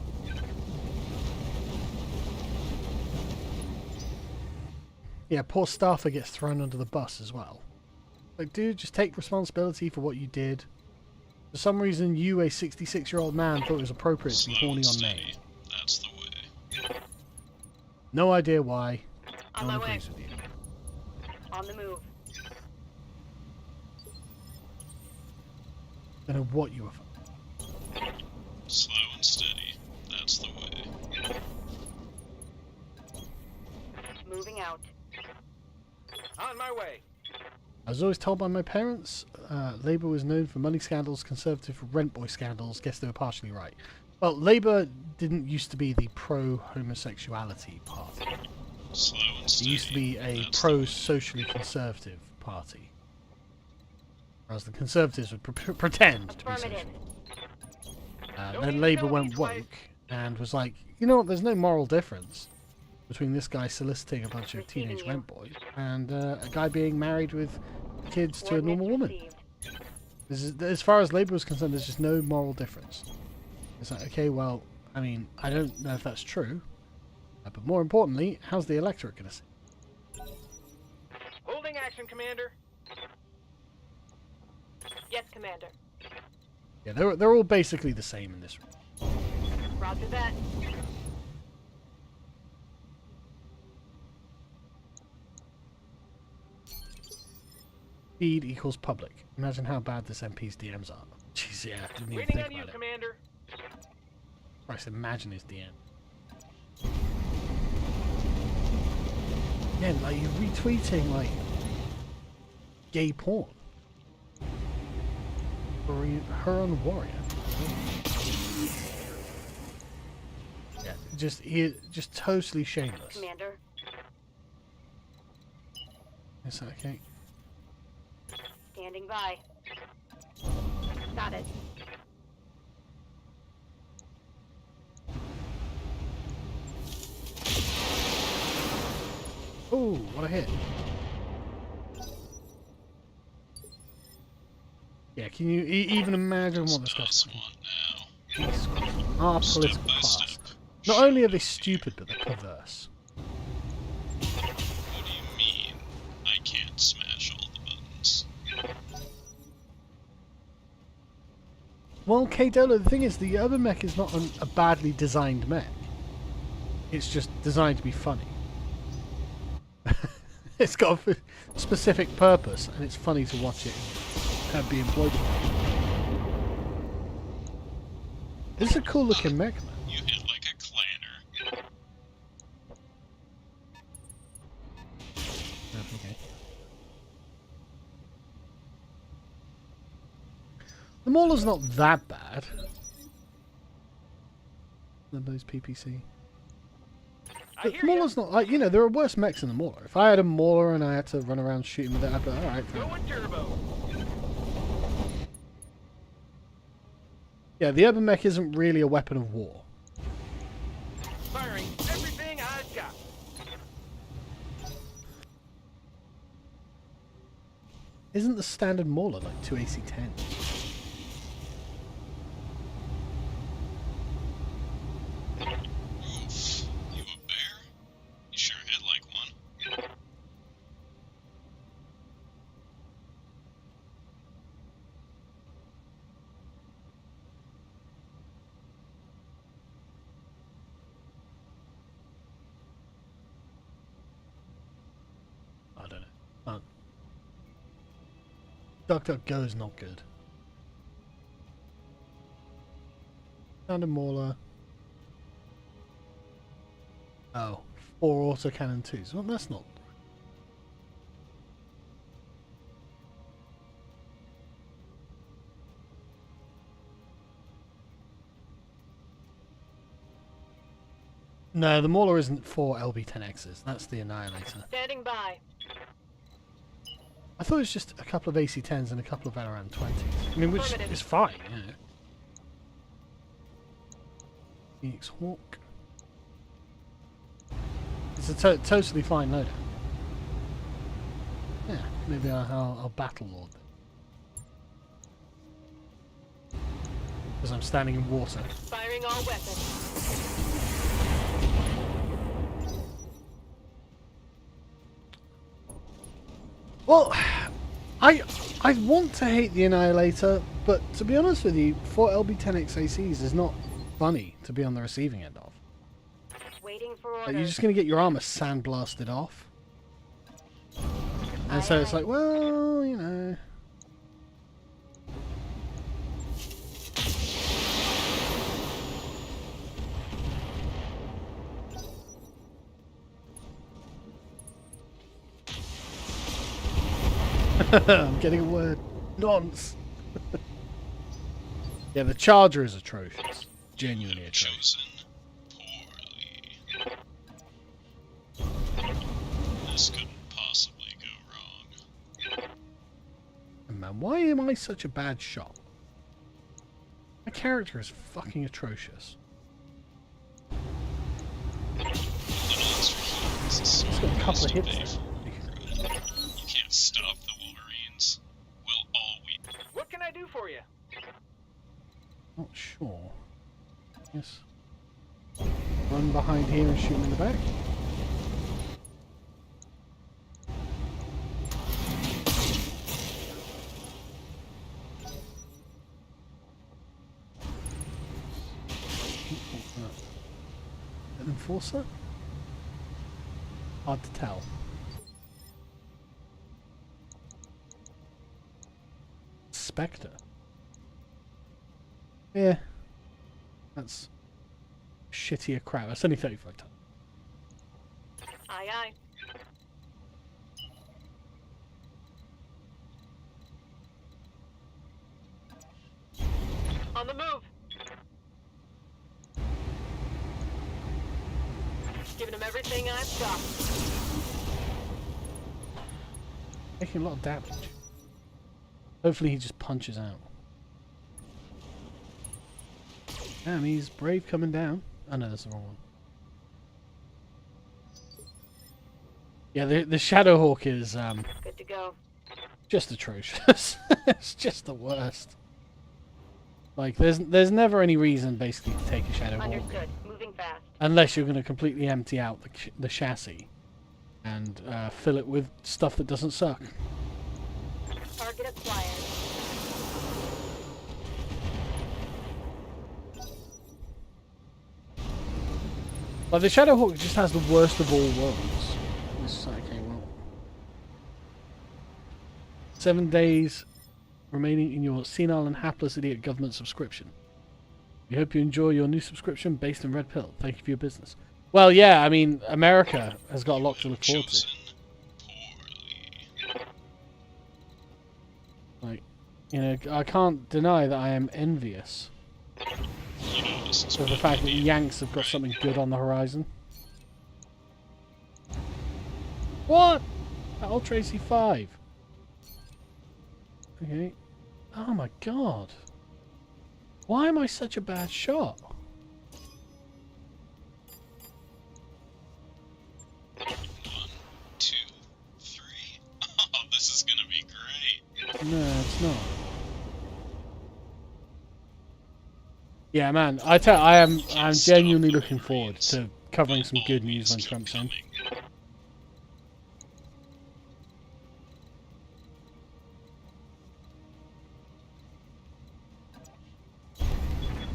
Yeah, poor staffer gets thrown under the bus as well. Like, dude, just take responsibility for what you did. For some reason, you, a 66-year-old man, thought it was appropriate to be Slow horny and on steady. May. That's the way. No idea why. On No my one way. agrees with you. On the move. Don't know what you were. Slow and steady. That's the way. Moving out. On my way. I was always told by my parents, Labour was known for money scandals, Conservative for rent boy scandals. Guess they were partially right. Well, Labour didn't used to be the pro-homosexuality party. Slow and It steady. used to be a That's the way. pro-socially conservative party. Whereas the Conservatives would pretend to be Affirmative. socially. Don't Then need to Labour tell me went twice. woke and was like, you know what, there's no moral difference between this guy soliciting a bunch of Receiving teenage you. rent boys and a guy being married with kids to a normal Coordinates woman. received. As far as Labour was concerned, there's just no moral difference. It's like, okay, well, I mean, I don't know if that's true, but more importantly, how's the electorate going to see? Holding action, Commander. Yes, Commander. Yeah, they're all basically the same in this room. Roger that. Speed equals public. Imagine how bad this MP's DMs are. Jeez, yeah, didn't even Waiting think on you, about it. Commander. Christ, imagine his DM. Yeah, like you're retweeting like gay porn. Her on Warrior. Yeah, just totally shameless. Commander. Is that okay? Standing by. Got it. Oh, what a hit. Yeah, can you even imagine what this guy's Us want now. Jesus Christ. Our Step political by class. step. Not Show only are no they fear. stupid, but they're perverse. What do you mean? I can't smash all the buttons. Well, K-Dolo, the thing is, the urban mech is not a badly designed mech. It's just designed to be funny. It's got a specific purpose, and it's funny to watch it be employed. This is a cool looking mech, man. You hit like a clanner. Okay. The Mauler's not that bad. Than those PPC. I The hear ya. Mauler's not like, you know, there are worse mechs than the Mauler. If I had a Mauler and I had to run around shooting with it, I'd be like, alright, fine. Going turbo. Yeah, the urban mech isn't really a weapon of war. Firing everything I've got. isn't the standard Mauler like 2 AC-10s? Oof. You a bear? You sure hit like one. I don't know. DuckDuckGo is not good. Standard Mauler. Oh, 4 autocannon 2s. Well, that's not. No, the Mauler isn't 4 LB-10Xs. That's the Annihilator. Standing by. I thought it was just a couple of AC-10s and a couple of Veteran 20s. I mean, which Affirmative. is fine, yeah. Phoenix Hawk. It's a totally fine loadout. Yeah, maybe I'll Battle Lord. Because I'm standing in water. Firing all weapons. Well, I want to hate the Annihilator, but to be honest with you, 4 LB-10X ACs is not funny to be on the receiving end of. Waiting for Like, orders. you're just going to get your armor sandblasted off. And so it's like, well, you know. I'm getting a word. Nonce. Yeah, the Charger is atrocious. Genuinely atrocious. Chosen poorly. This couldn't possibly go wrong. Man, why am I such a bad shot? My character is fucking atrocious. It's got a couple of hits there. You can't stop the Wolverines. We'll all weep. What can I do for you? Not sure. Yes. Run behind here and shoot him in the back. An enforcer? Hard to tell. Spectre. Yeah. That's shittier crap. That's only 35 tons. Aye, aye. On the move. Giving him everything I've got. Making a lot of damage. Hopefully he just punches out. Damn, he's brave coming down. Oh no, that's the wrong one. Yeah, the Shadowhawk is Good to go. just atrocious. It's just the worst. Like, there's never any reason basically to take a Shadowhawk Understood. Moving fast. unless you're going to completely empty out the chassis and fill it with stuff that doesn't suck. Target acquired. Like, the Shadowhawk just has the worst of all worlds. This okay, well. 7 days remaining in your senile and hapless idiot government subscription. We hope you enjoy your new subscription based in Red Pill. Thank you for your business. Well, yeah, I mean, America has got a lot to look forward to. Chosen poorly. Like, you know, I can't deny that I am envious You know this is of the what fact that we need. Yanks have got something good on the horizon. What? Battle Tracy 5. Okay. Oh my god. Why am I such a bad shot? 1, 2, 3. Oh, this is gonna be great. Yeah, man. I'm genuinely looking forward to covering some good news when Trump's in.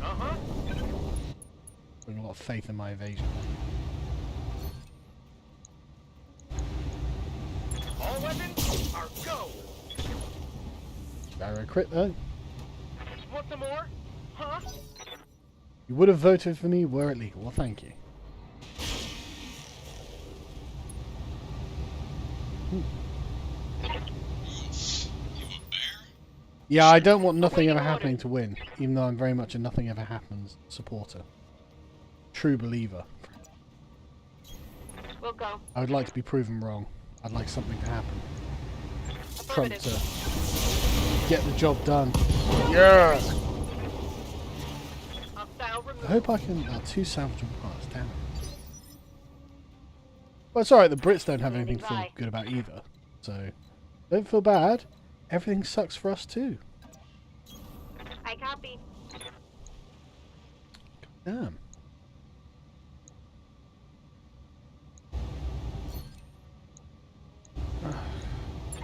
Uh-huh. Putting a lot of faith in my evasion. All weapons are go. Barrow crit though. Want some more? Huh? You would have voted for me were it legal. Well, thank you. Oof. You a bear? Yeah, I don't want nothing ever happening to win, even though I'm very much a nothing ever happens supporter. True believer. We'll go. I would like to be proven wrong. I'd like something to happen. Trump to get the job done. Yeah! Hostile I removed. hope I can... 2 salvageable parts, damn it. Well, it's alright, the Brits don't have anything to feel Bye. good about either. So, don't feel bad. Everything sucks for us too. I copy. Damn.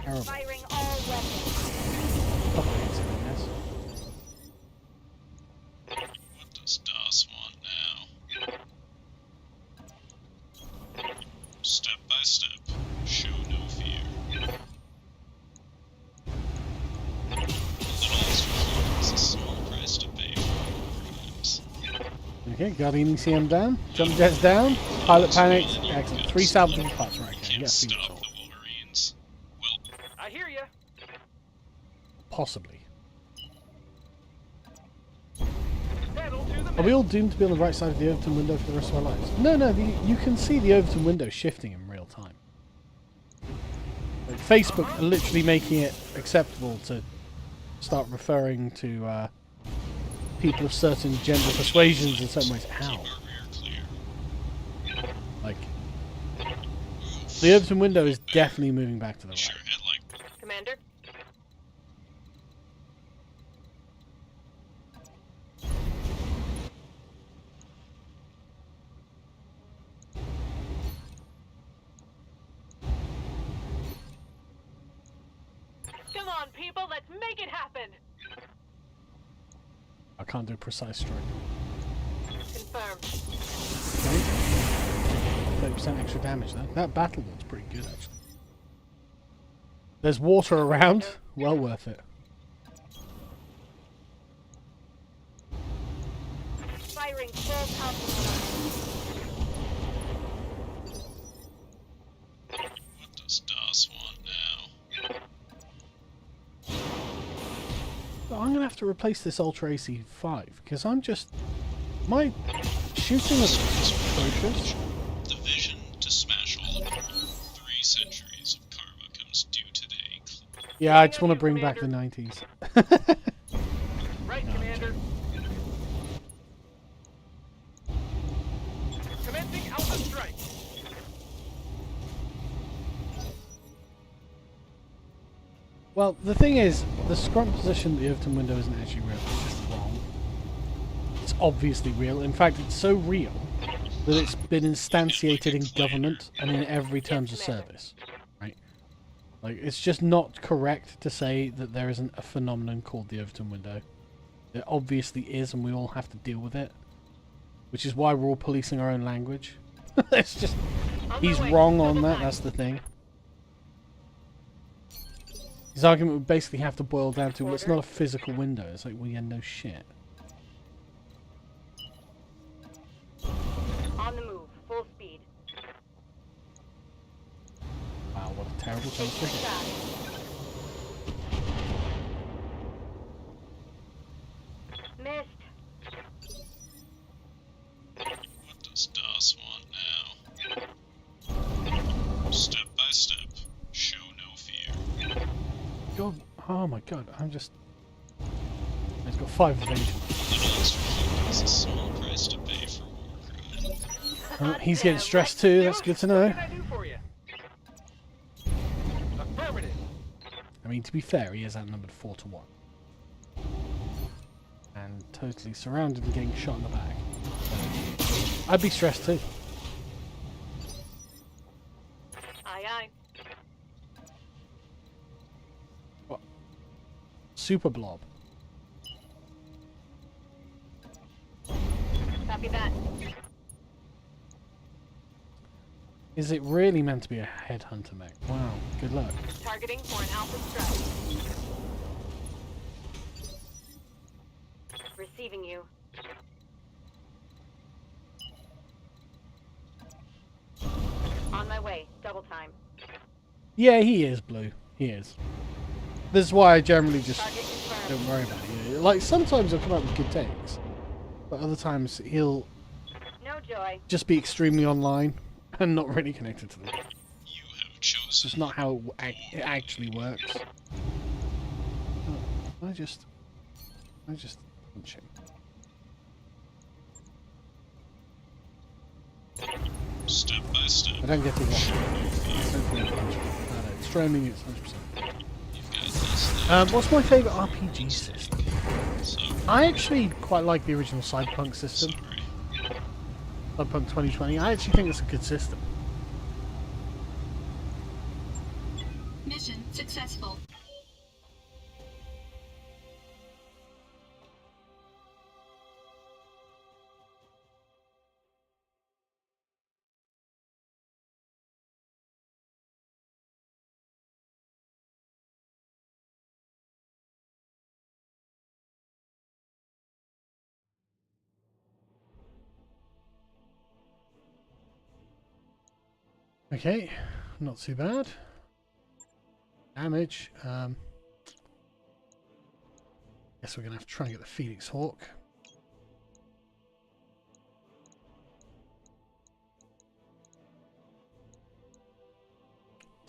Terrible. Firing all weapons. Couple hits, I guess. What does DOS want now? Step by step, show no fear. A little extra freedom is a small price to pay for war crimes. Okay, Guardian ECM down. Jump jets down. Pilot panics. Excellent. 3 salvageable parts, right? Okay, Can't yeah, stop Phoenix the Wolverines. Well, I hear ya. possibly. Pedal to the Are we all doomed to be on the right side of the Overton window for the rest of our lives? No, no, you can see the Overton window shifting in real time. Like, Facebook are literally making it acceptable to start referring to people of certain gender persuasions in certain ways. How? keep our rear clear. Like, the Overton window is definitely moving back to the Sure right. hit like Commander. Come on, people, let's make it happen. I can't do precise strike. Confirmed. Okay. 30% extra damage then. That battle was pretty good actually. There's water around. Well worth it. Firing full complement. what does DOS want now? But I'm gonna have to replace this Ultra AC5 because I'm just my shooting is atrocious. The vision to smash all of them. 3 centuries of karma comes due today. Yeah, I just want to bring back the 90s. right, Commander. Commencing Alpha Strike. Well, the thing is, the scrum position of the Overton window isn't actually real. It's just wrong. It's obviously real. In fact, it's so real that it's been instantiated in government and in every terms of service. Right? Like, it's just not correct to say that there isn't a phenomenon called the Overton window. There obviously is, and we all have to deal with it. Which is why we're all policing our own language. It's just... He's wrong on that, that's the thing. His argument would basically have to boil down to, well, it's not a physical window. It's like, well, yeah, no shit. On the move, full speed. Wow, what a terrible chance to hit. Shot. Missed. What does DOS want now? Step by step, show no fear. God, oh my god, I'm just... He's got 5 evasion. Little extra freedom is a small price to pay for war crime. He's getting stressed too, that's good to know. What can I do for you? Affirmative. I mean, to be fair, he is outnumbered 4-1. and totally surrounded and getting shot in the back. So, I'd be stressed too. Aye, aye. What? Super blob. Copy that. Is it really meant to be a headhunter mech? Wow, good luck. Targeting for an alpha strike. Receiving you. On my way. Double time. Yeah, he is blue. He is. This is why I generally just Target confirmed. don't worry about it. Like, sometimes he'll come up with good takes, but other times he'll No joy. just be extremely online and not really connected to them. You have It's chosen. just not how it actually works. Oh, I just punch him. Step by step. I don't get to watch it. Hopefully I'll punch him. No, streaming is 100%. You've got this now. What's my favourite RPG system? So, I actually quite like the original Cyberpunk system. sorry. Cyberpunk 2020. I actually think it's a good system. Mission successful. Okay, not too bad. Damage. Guess we're gonna have to try and get the Phoenix Hawk.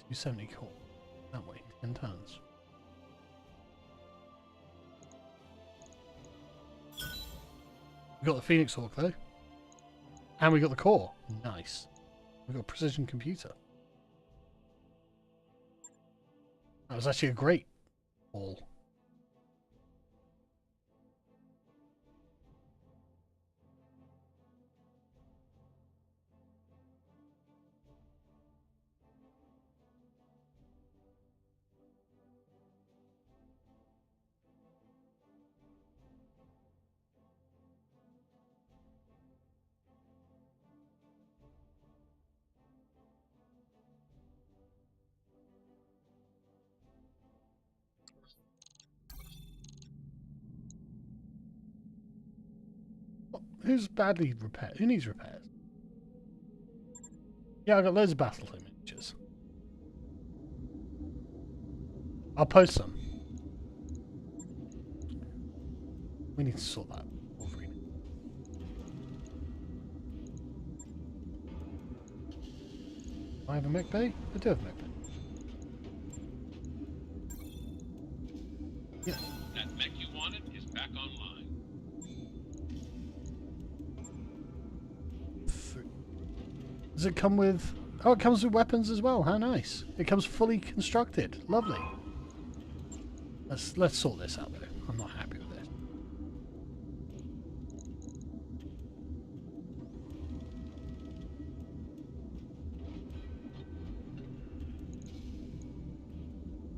$270 core. That way, 10 tons. We got the Phoenix Hawk though, and we got the core. Nice. We got a precision computer. That was actually a great haul. Who's badly repaired? Who needs repairs? Yeah, I got loads of battle images. I'll post some. We need to sort that. Wolverine. Do I have a mech bay? I do have a mech bay. Yeah. That mech you wanted is back online. Does it come with... Oh, it comes with weapons as well. How nice. It comes fully constructed. Lovely. Let's sort this out, though. I'm not happy with it.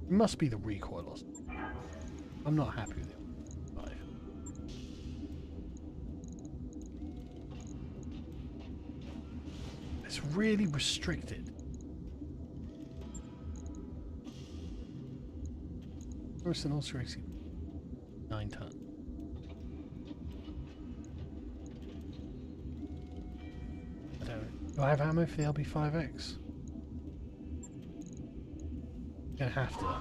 It must be the recoil or something. I'm not happy with it. It's really restricted. First and also 9 ton. I don't. Do I have ammo for the LB5X? I'm gonna have to.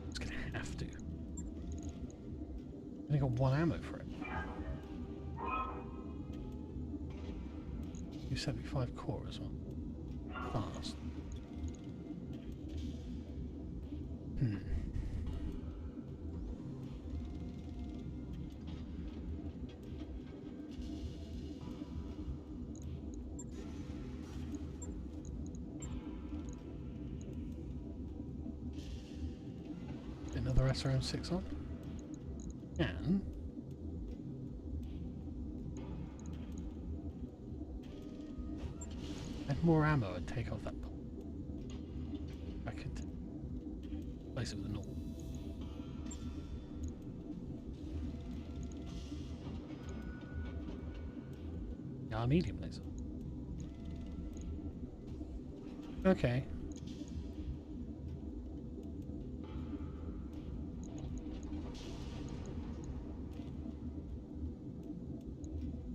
It's gonna have to. I only got 1 ammo for it. 275 core as well. Fast. another SRM6 on. And add more ammo and take off that pole. I could replace it with a normal. Yeah, medium laser. Okay.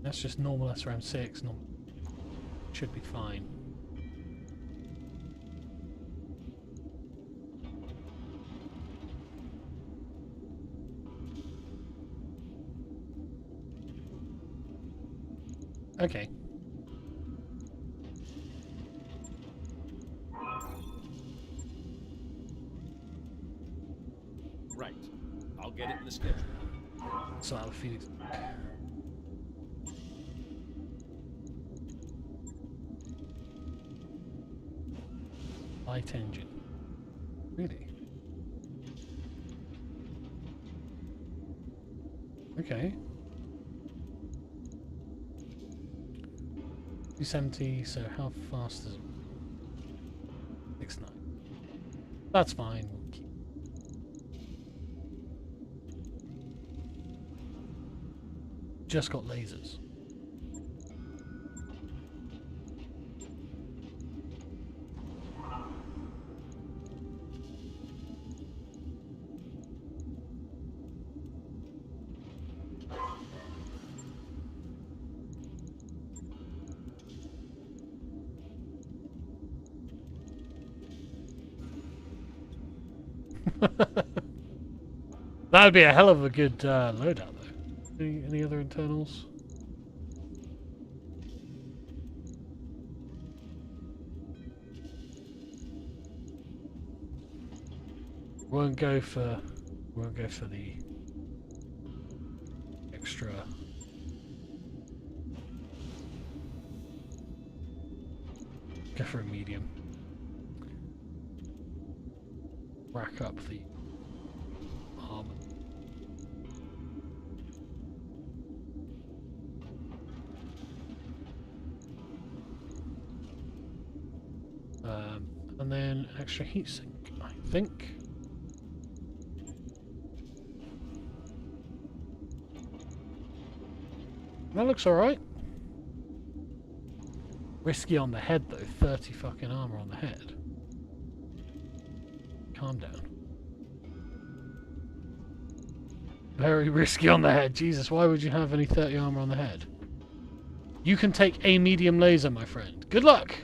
That's just normal SRM6. Normal. Should be fine. Okay. Right. I'll get it in the schedule. So out of Phoenix. Light engine. Really? Okay. 270, so how fast is it? 6.9. That's fine. We'll keep. Just got lasers. That would be a hell of a good loadout, though. Any other internals? Won't go for the extra. Go for a medium. Rack up the armor. And then extra heatsink, I think. That looks alright. Risky on the head though, 30 fucking armor on the head. Calm down. Very risky on the head. Jesus, why would you have any 30 armor on the head? You can take a medium laser, my friend. Good luck!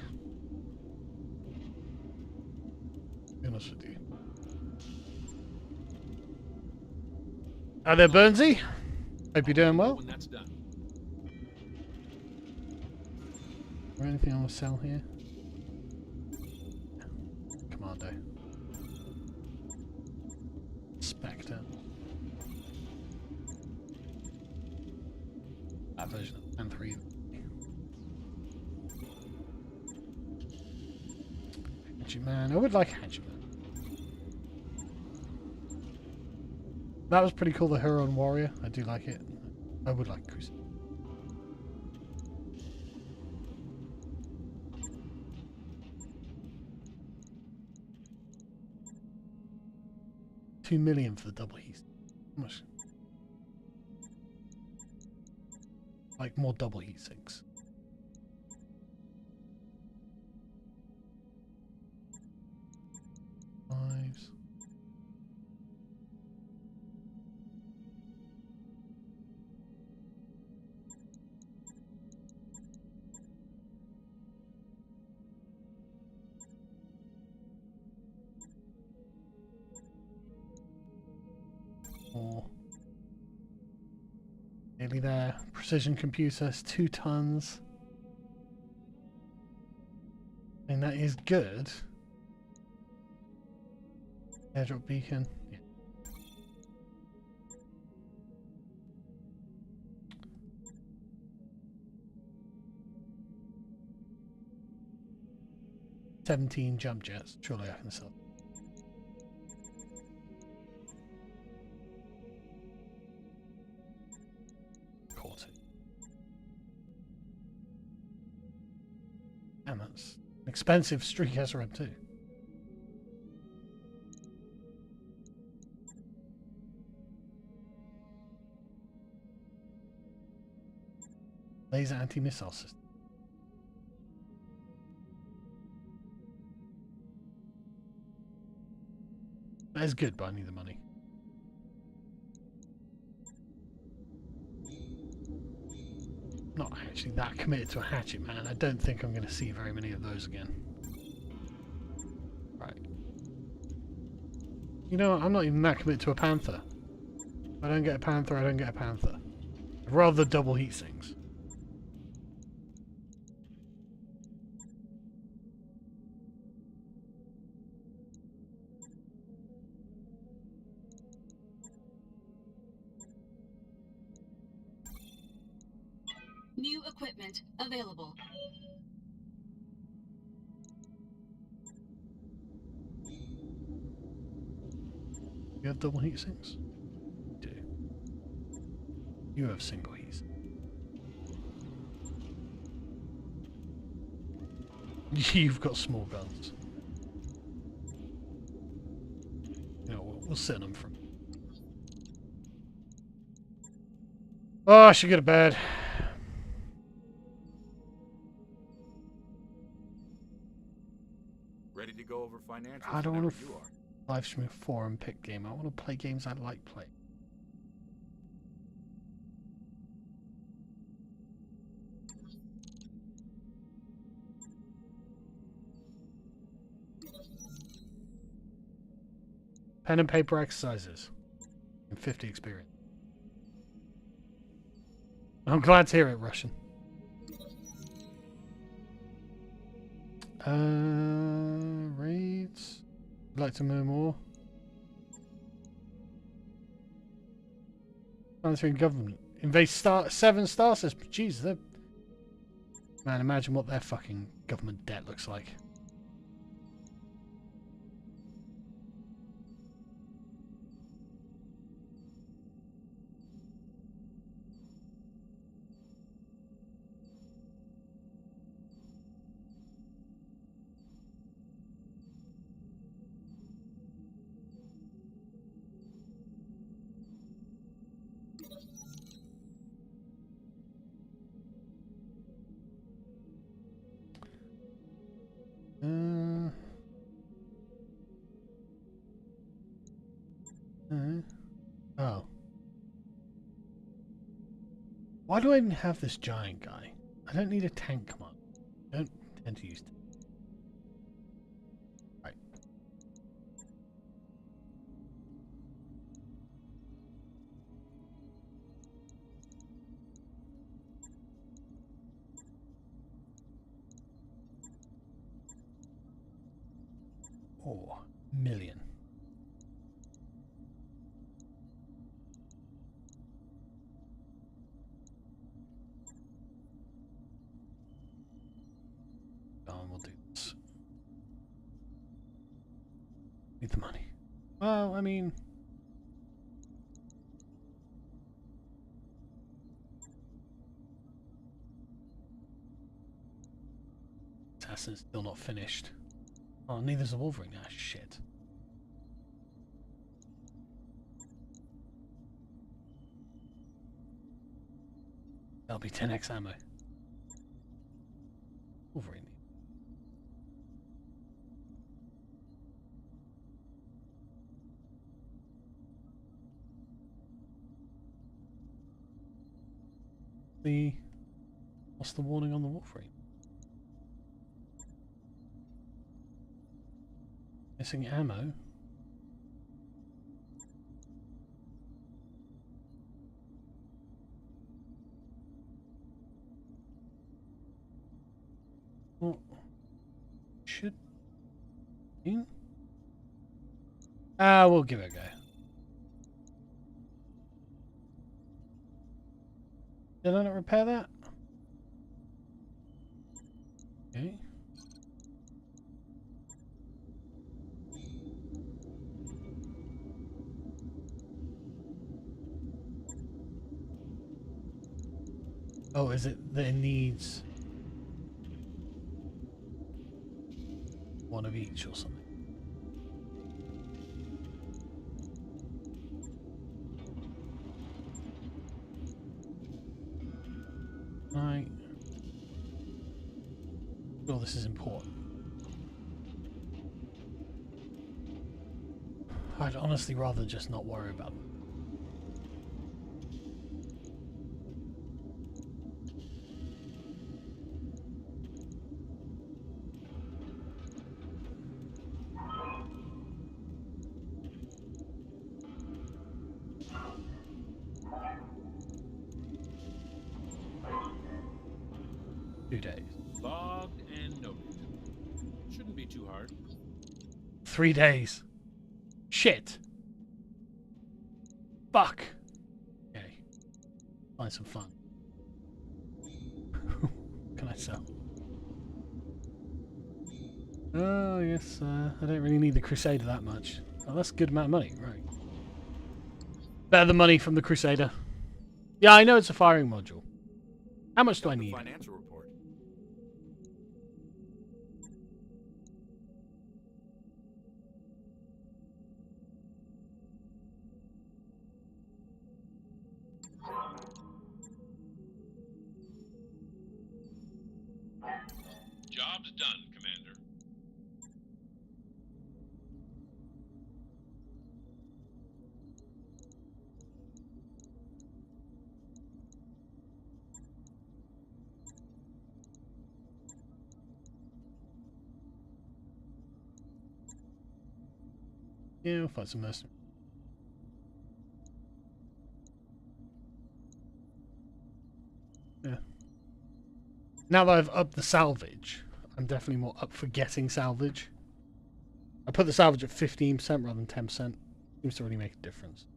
Be honest with you. Hi there, Burnsy. Hope you're doing well. When that's done. Is there anything I want to sell here? Commando. Spectre. That version of N3. Hatchetman. I would like Hatchetman. That was pretty cool, the Huron Warrior. I do like it. I would like Crusader. $2 million for the double heat. How much? Like more double heat sinks. Fives. More. Nearly there. Precision computers, 2 tons. I mean, that is good. Airdrop beacon. Yeah. $17 jump jets. Surely I can sell. caught it. Damn, that's an expensive streak SRM too. Laser anti-missile system. That is good, but I need the money. Not actually that committed to a hatchet, man. I don't think I'm going to see very many of those again. Right. You know what? I'm not even that committed to a panther. If I don't get a panther, I don't get a panther. I'd rather double heat sinks. New equipment available. You have double heat sinks? You do. You have single heat. You've got small guns. You know, we'll send them from. Oh, I should go to bed. Ready to go over financials? I don't want whenever to you are. live stream a forum pick game. I want to play games I like playing. Pen and paper exercises. And 50 experience. I'm glad to hear it, Russian. Raids. I'd like to know more. Answering government. Invade 7 star systems. Jesus, man, imagine what their fucking government debt looks like. Oh. Why do I even have this giant guy? I don't need a tank command. I don't tend to use tank. Right. Oh, million. We'll do this. Need the money. Well, I mean, Assassin's still not finished. Oh, neither's the Wolverine. Ah, shit. That'll be 10x ammo. Wolverine. What's the warning on the Wolverine? Missing ammo. What should be? We'll give it a go. Did I not repair that? Okay. Oh, is it that it needs one of each or something? Right. Well, this is important. I'd honestly rather just not worry about them. Days. Logged and noted. Shouldn't be too hard. 3 days. Shit. Fuck. Okay. Find some fun. Can I sell? Oh, yes. I don't really need the Crusader that much. Oh, that's a good amount of money, right? Better than money from the Crusader. Yeah, I know it's a firing module. How much do I need? Financial report. Job's done, Commander. Yeah, we'll find some mercenaries. Yeah. Now that I've upped the salvage, I'm definitely more up for getting salvage. I put the salvage at 15% rather than 10%. Seems to really make a difference.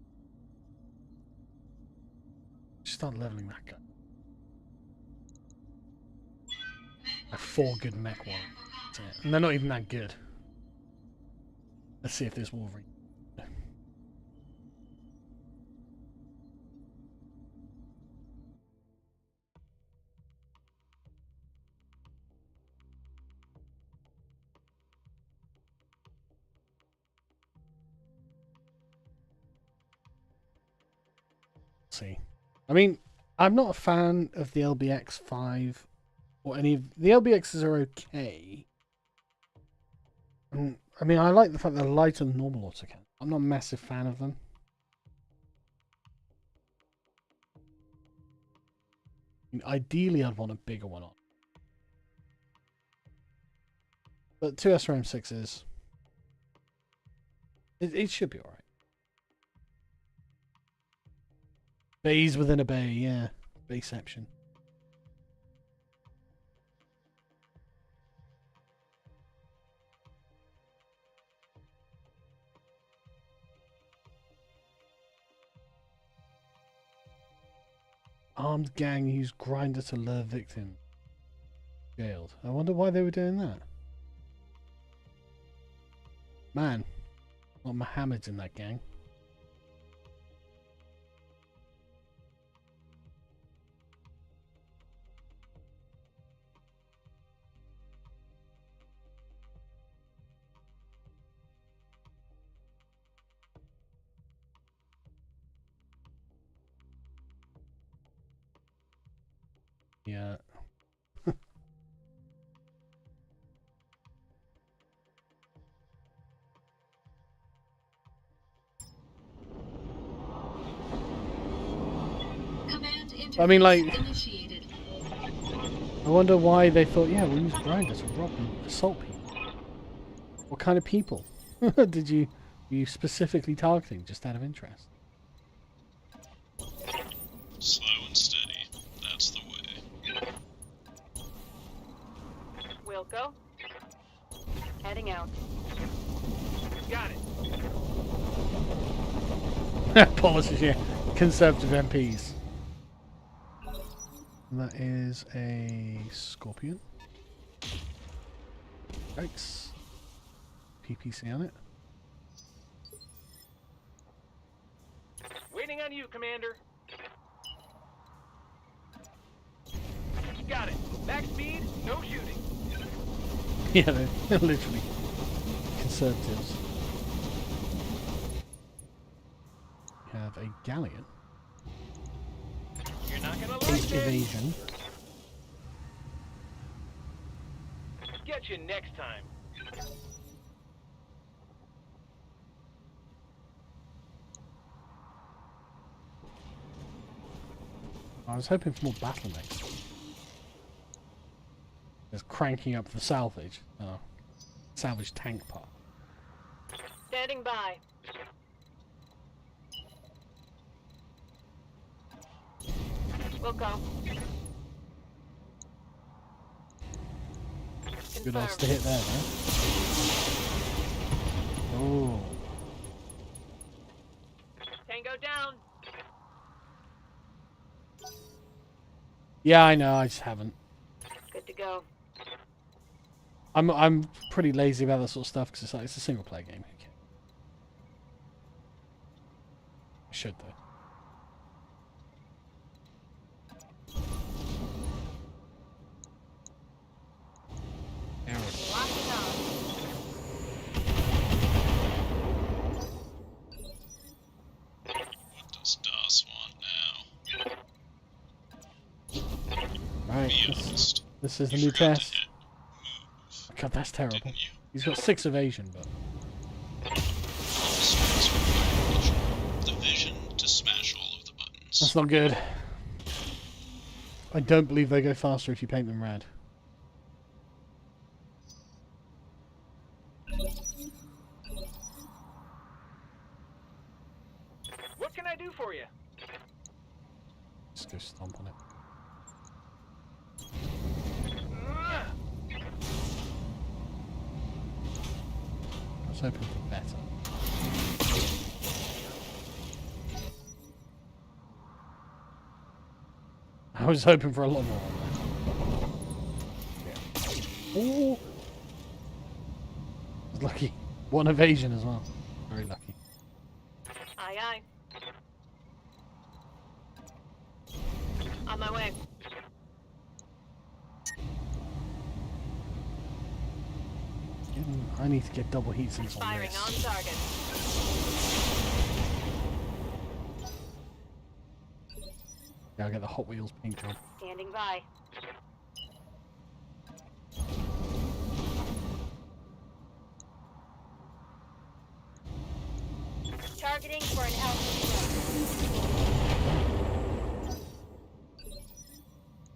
Just start leveling that guy. I have 4 good mech ones. That's it. And they're not even that good. Let's see if there's Wolverine. See. I mean, I'm not a fan of the LBX5 or any of the LBXs are okay. I mean, I like the fact they're lighter than normal autocannon. I'm not a massive fan of them. I mean, ideally, I'd want a bigger one on. But 2 SRM6s, it should be alright. Bays within a bay, yeah. Bayception. Armed gang use grinder to lure victim. Jailed. I wonder why they were doing that. Man, not Mohammed's in that gang. Yeah. I mean, like, Initiated. I wonder why they thought, yeah, we'll use grinder to rob and assault people. What kind of people were you specifically targeting just out of interest? Slow and steady. That's the way. Wilco. Heading out. Got it. Policies, yeah. Conservative MPs. And that is a Scorpion. Yikes. PPC on it. Waiting on you, Commander. Got it. Max speed, no shooting. Yeah, they're literally conservatives. We have a galleon. You're not gonna 8 like this. evasion. Get you next time. I was hoping for more bottlenecks. Just cranking up the salvage. Oh. Salvage tank part. Standing by. We'll go. Good odds to Confirmed. hit there, though. Oh. Tango down. Yeah, I know, I just haven't. Good to go. I'm pretty lazy about that sort of stuff because it's a single player game. Okay. I should though. Arrow. Lock it on. What does DOS want now? Right, Be honest. this is the You new forgot to test. hit move, God, that's terrible. didn't you? He's got 6 evasion, but Strikes require the vision to smash all of the buttons. that's not good. I don't believe they go faster if you paint them red. What can I do for you? Just go stomp on it. I was hoping for better. I was hoping for a lot more on that. Yeah. Ooh! I was lucky. 1 evasion as well. Very lucky. Aye, aye. On my way. I need to get double heat sinks on Firing on this. target. Yeah, I'll get the Hot Wheels paint job. Standing by. Targeting for an alpha.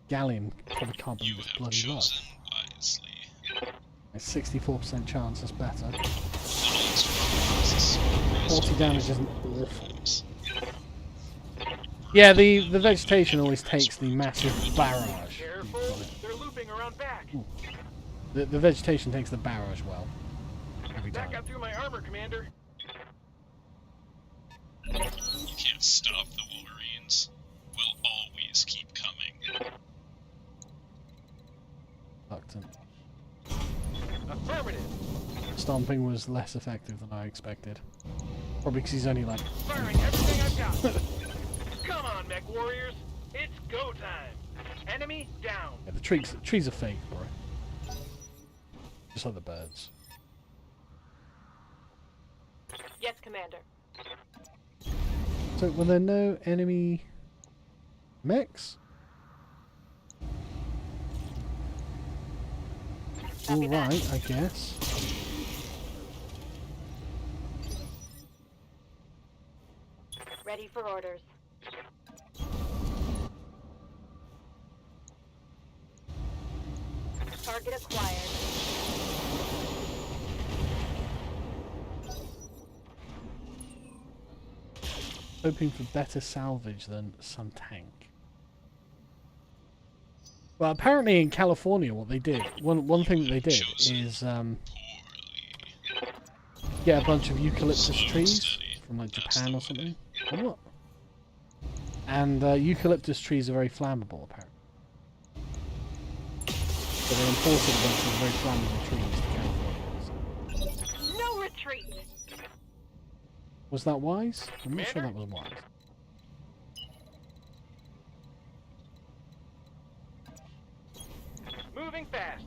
Galleon probably can't You believe it's have bloody luck. chosen wisely. A 64% chance, that's better. The next one is 40 damage isn't awful. Yeah, the vegetation always takes the massive barrage. Careful, they're looping around back. The vegetation takes the barrage well. Every That time. got through my armor, Commander. You can't stop the Wolverines. We'll always keep coming. Reluctant. Affirmative. Stomping was less effective than I expected. Probably because he's only like... Firing everything I've got. Come on, mech warriors. It's go time. Enemy down. Yeah, the trees are fake, bro. Just like the birds. Yes, Commander. So, were there no enemy mechs? Copy that. Alright, I guess. Ready for orders. Target acquired. Hoping for better salvage than some tank. Well, apparently in California, what they did, one thing that they did is get a bunch of eucalyptus trees from like Japan or something. Or what? And eucalyptus trees are very flammable, apparently. So they imported a bunch of very flammable trees to California. No retreat. Was that wise? I'm not sure that Commander? was wise. moving fast.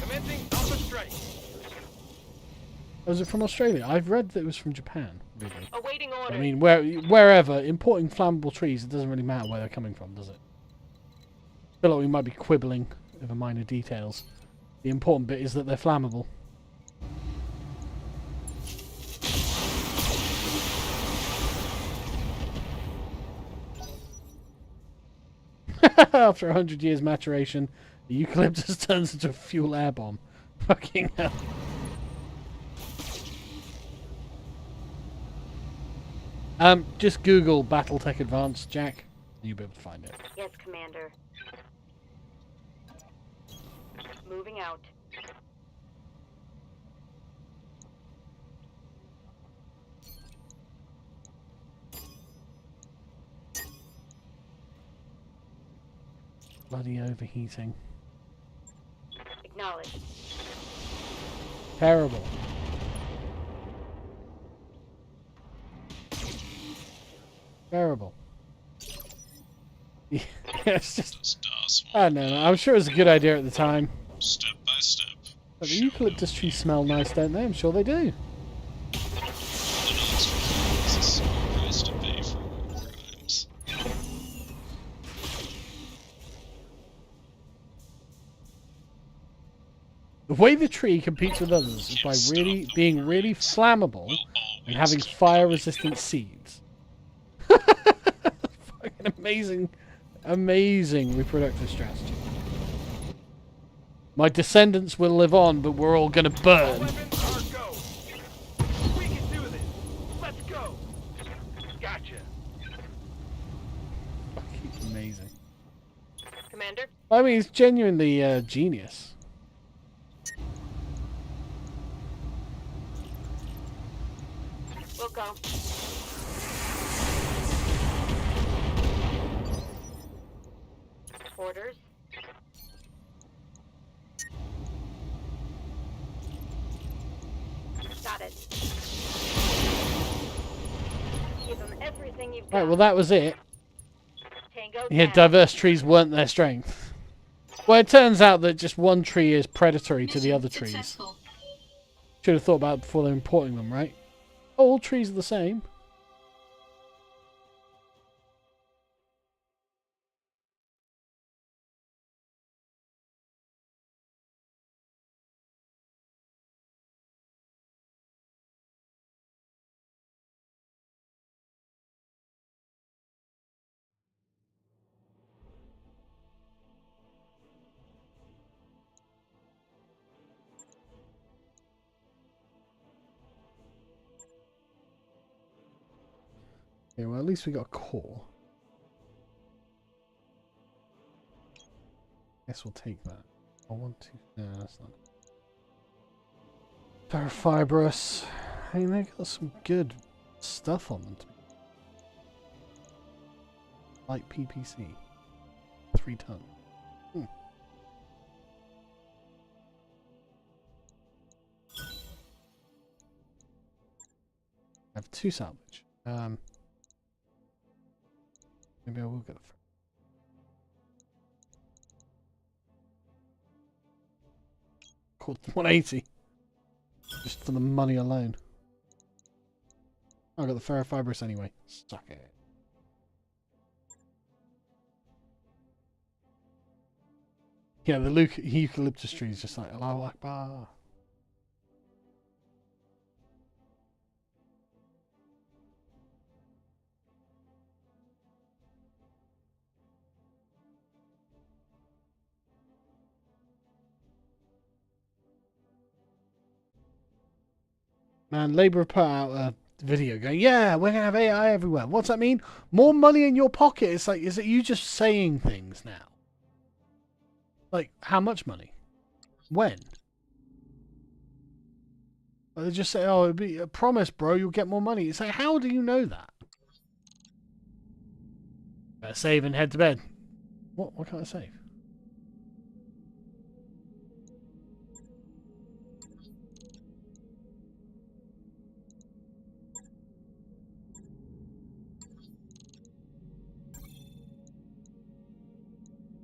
Commencing Alpha Strike. Was it from Australia? I've read that it was from Japan. Really. Awaiting orders. I mean, wherever importing flammable trees, it doesn't really matter where they're coming from, does it? I feel like we might be quibbling over minor details. The important bit is that they're flammable. After 100 years maturation, the eucalyptus turns into a fuel air bomb. Fucking hell. Just Google Battletech Advanced, Jack, and you'll be able to find it. Yes, Commander. Moving out. Bloody overheating. Acknowledged. Terrible. Terrible. Yeah, it's just... Just DOS I don't know. I'm sure it was a good idea at the time. step by step. But the eucalyptus trees smell nice, don't they? I'm sure they do. It's a small price to pay for war crimes. The way the tree competes with others is by being really flammable and having fire-resistant seeds. Fucking amazing, amazing reproductive strategy. My descendants will live on, but we're all gonna burn. Weapons are go. We can do this. Let's go. Gotcha. Fucking amazing. Commander? I mean, it's genuinely genius. We'll go. Orders. Got it. Give them everything you've got. Right, well that was it. Tango Yeah, down. diverse trees weren't their strength. Well, it turns out that just one tree is predatory to the Mission other trees. successful. Should have thought about it before they're importing them, right? Oh, all trees are the same. Okay, well at least we got a core. Guess we'll take that. I want to. No, that's not. Ferrofibrous. Hey, they got some good stuff on them. Light PPC. 3 ton. I have 2 salvage. Maybe I will get the. Called 180. Just for the money alone. I got the ferrofibrous anyway. Suck it. Yeah, the eucalyptus tree is just like Allahu Akbar. Man, Labour put out a video going, yeah, we're going to have AI everywhere. What's that mean? More money in your pocket. It's like, is it you just saying things now? Like, how much money? When? Or they just say, oh, it'll be a promise, bro, you'll get more money. It's like, how do you know that? Better save and head to bed. What can I save? .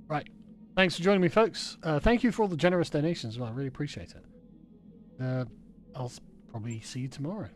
Right. Thanks for joining me, folks. Thank you for all the generous donations as well. I really appreciate it. I'll probably see you tomorrow.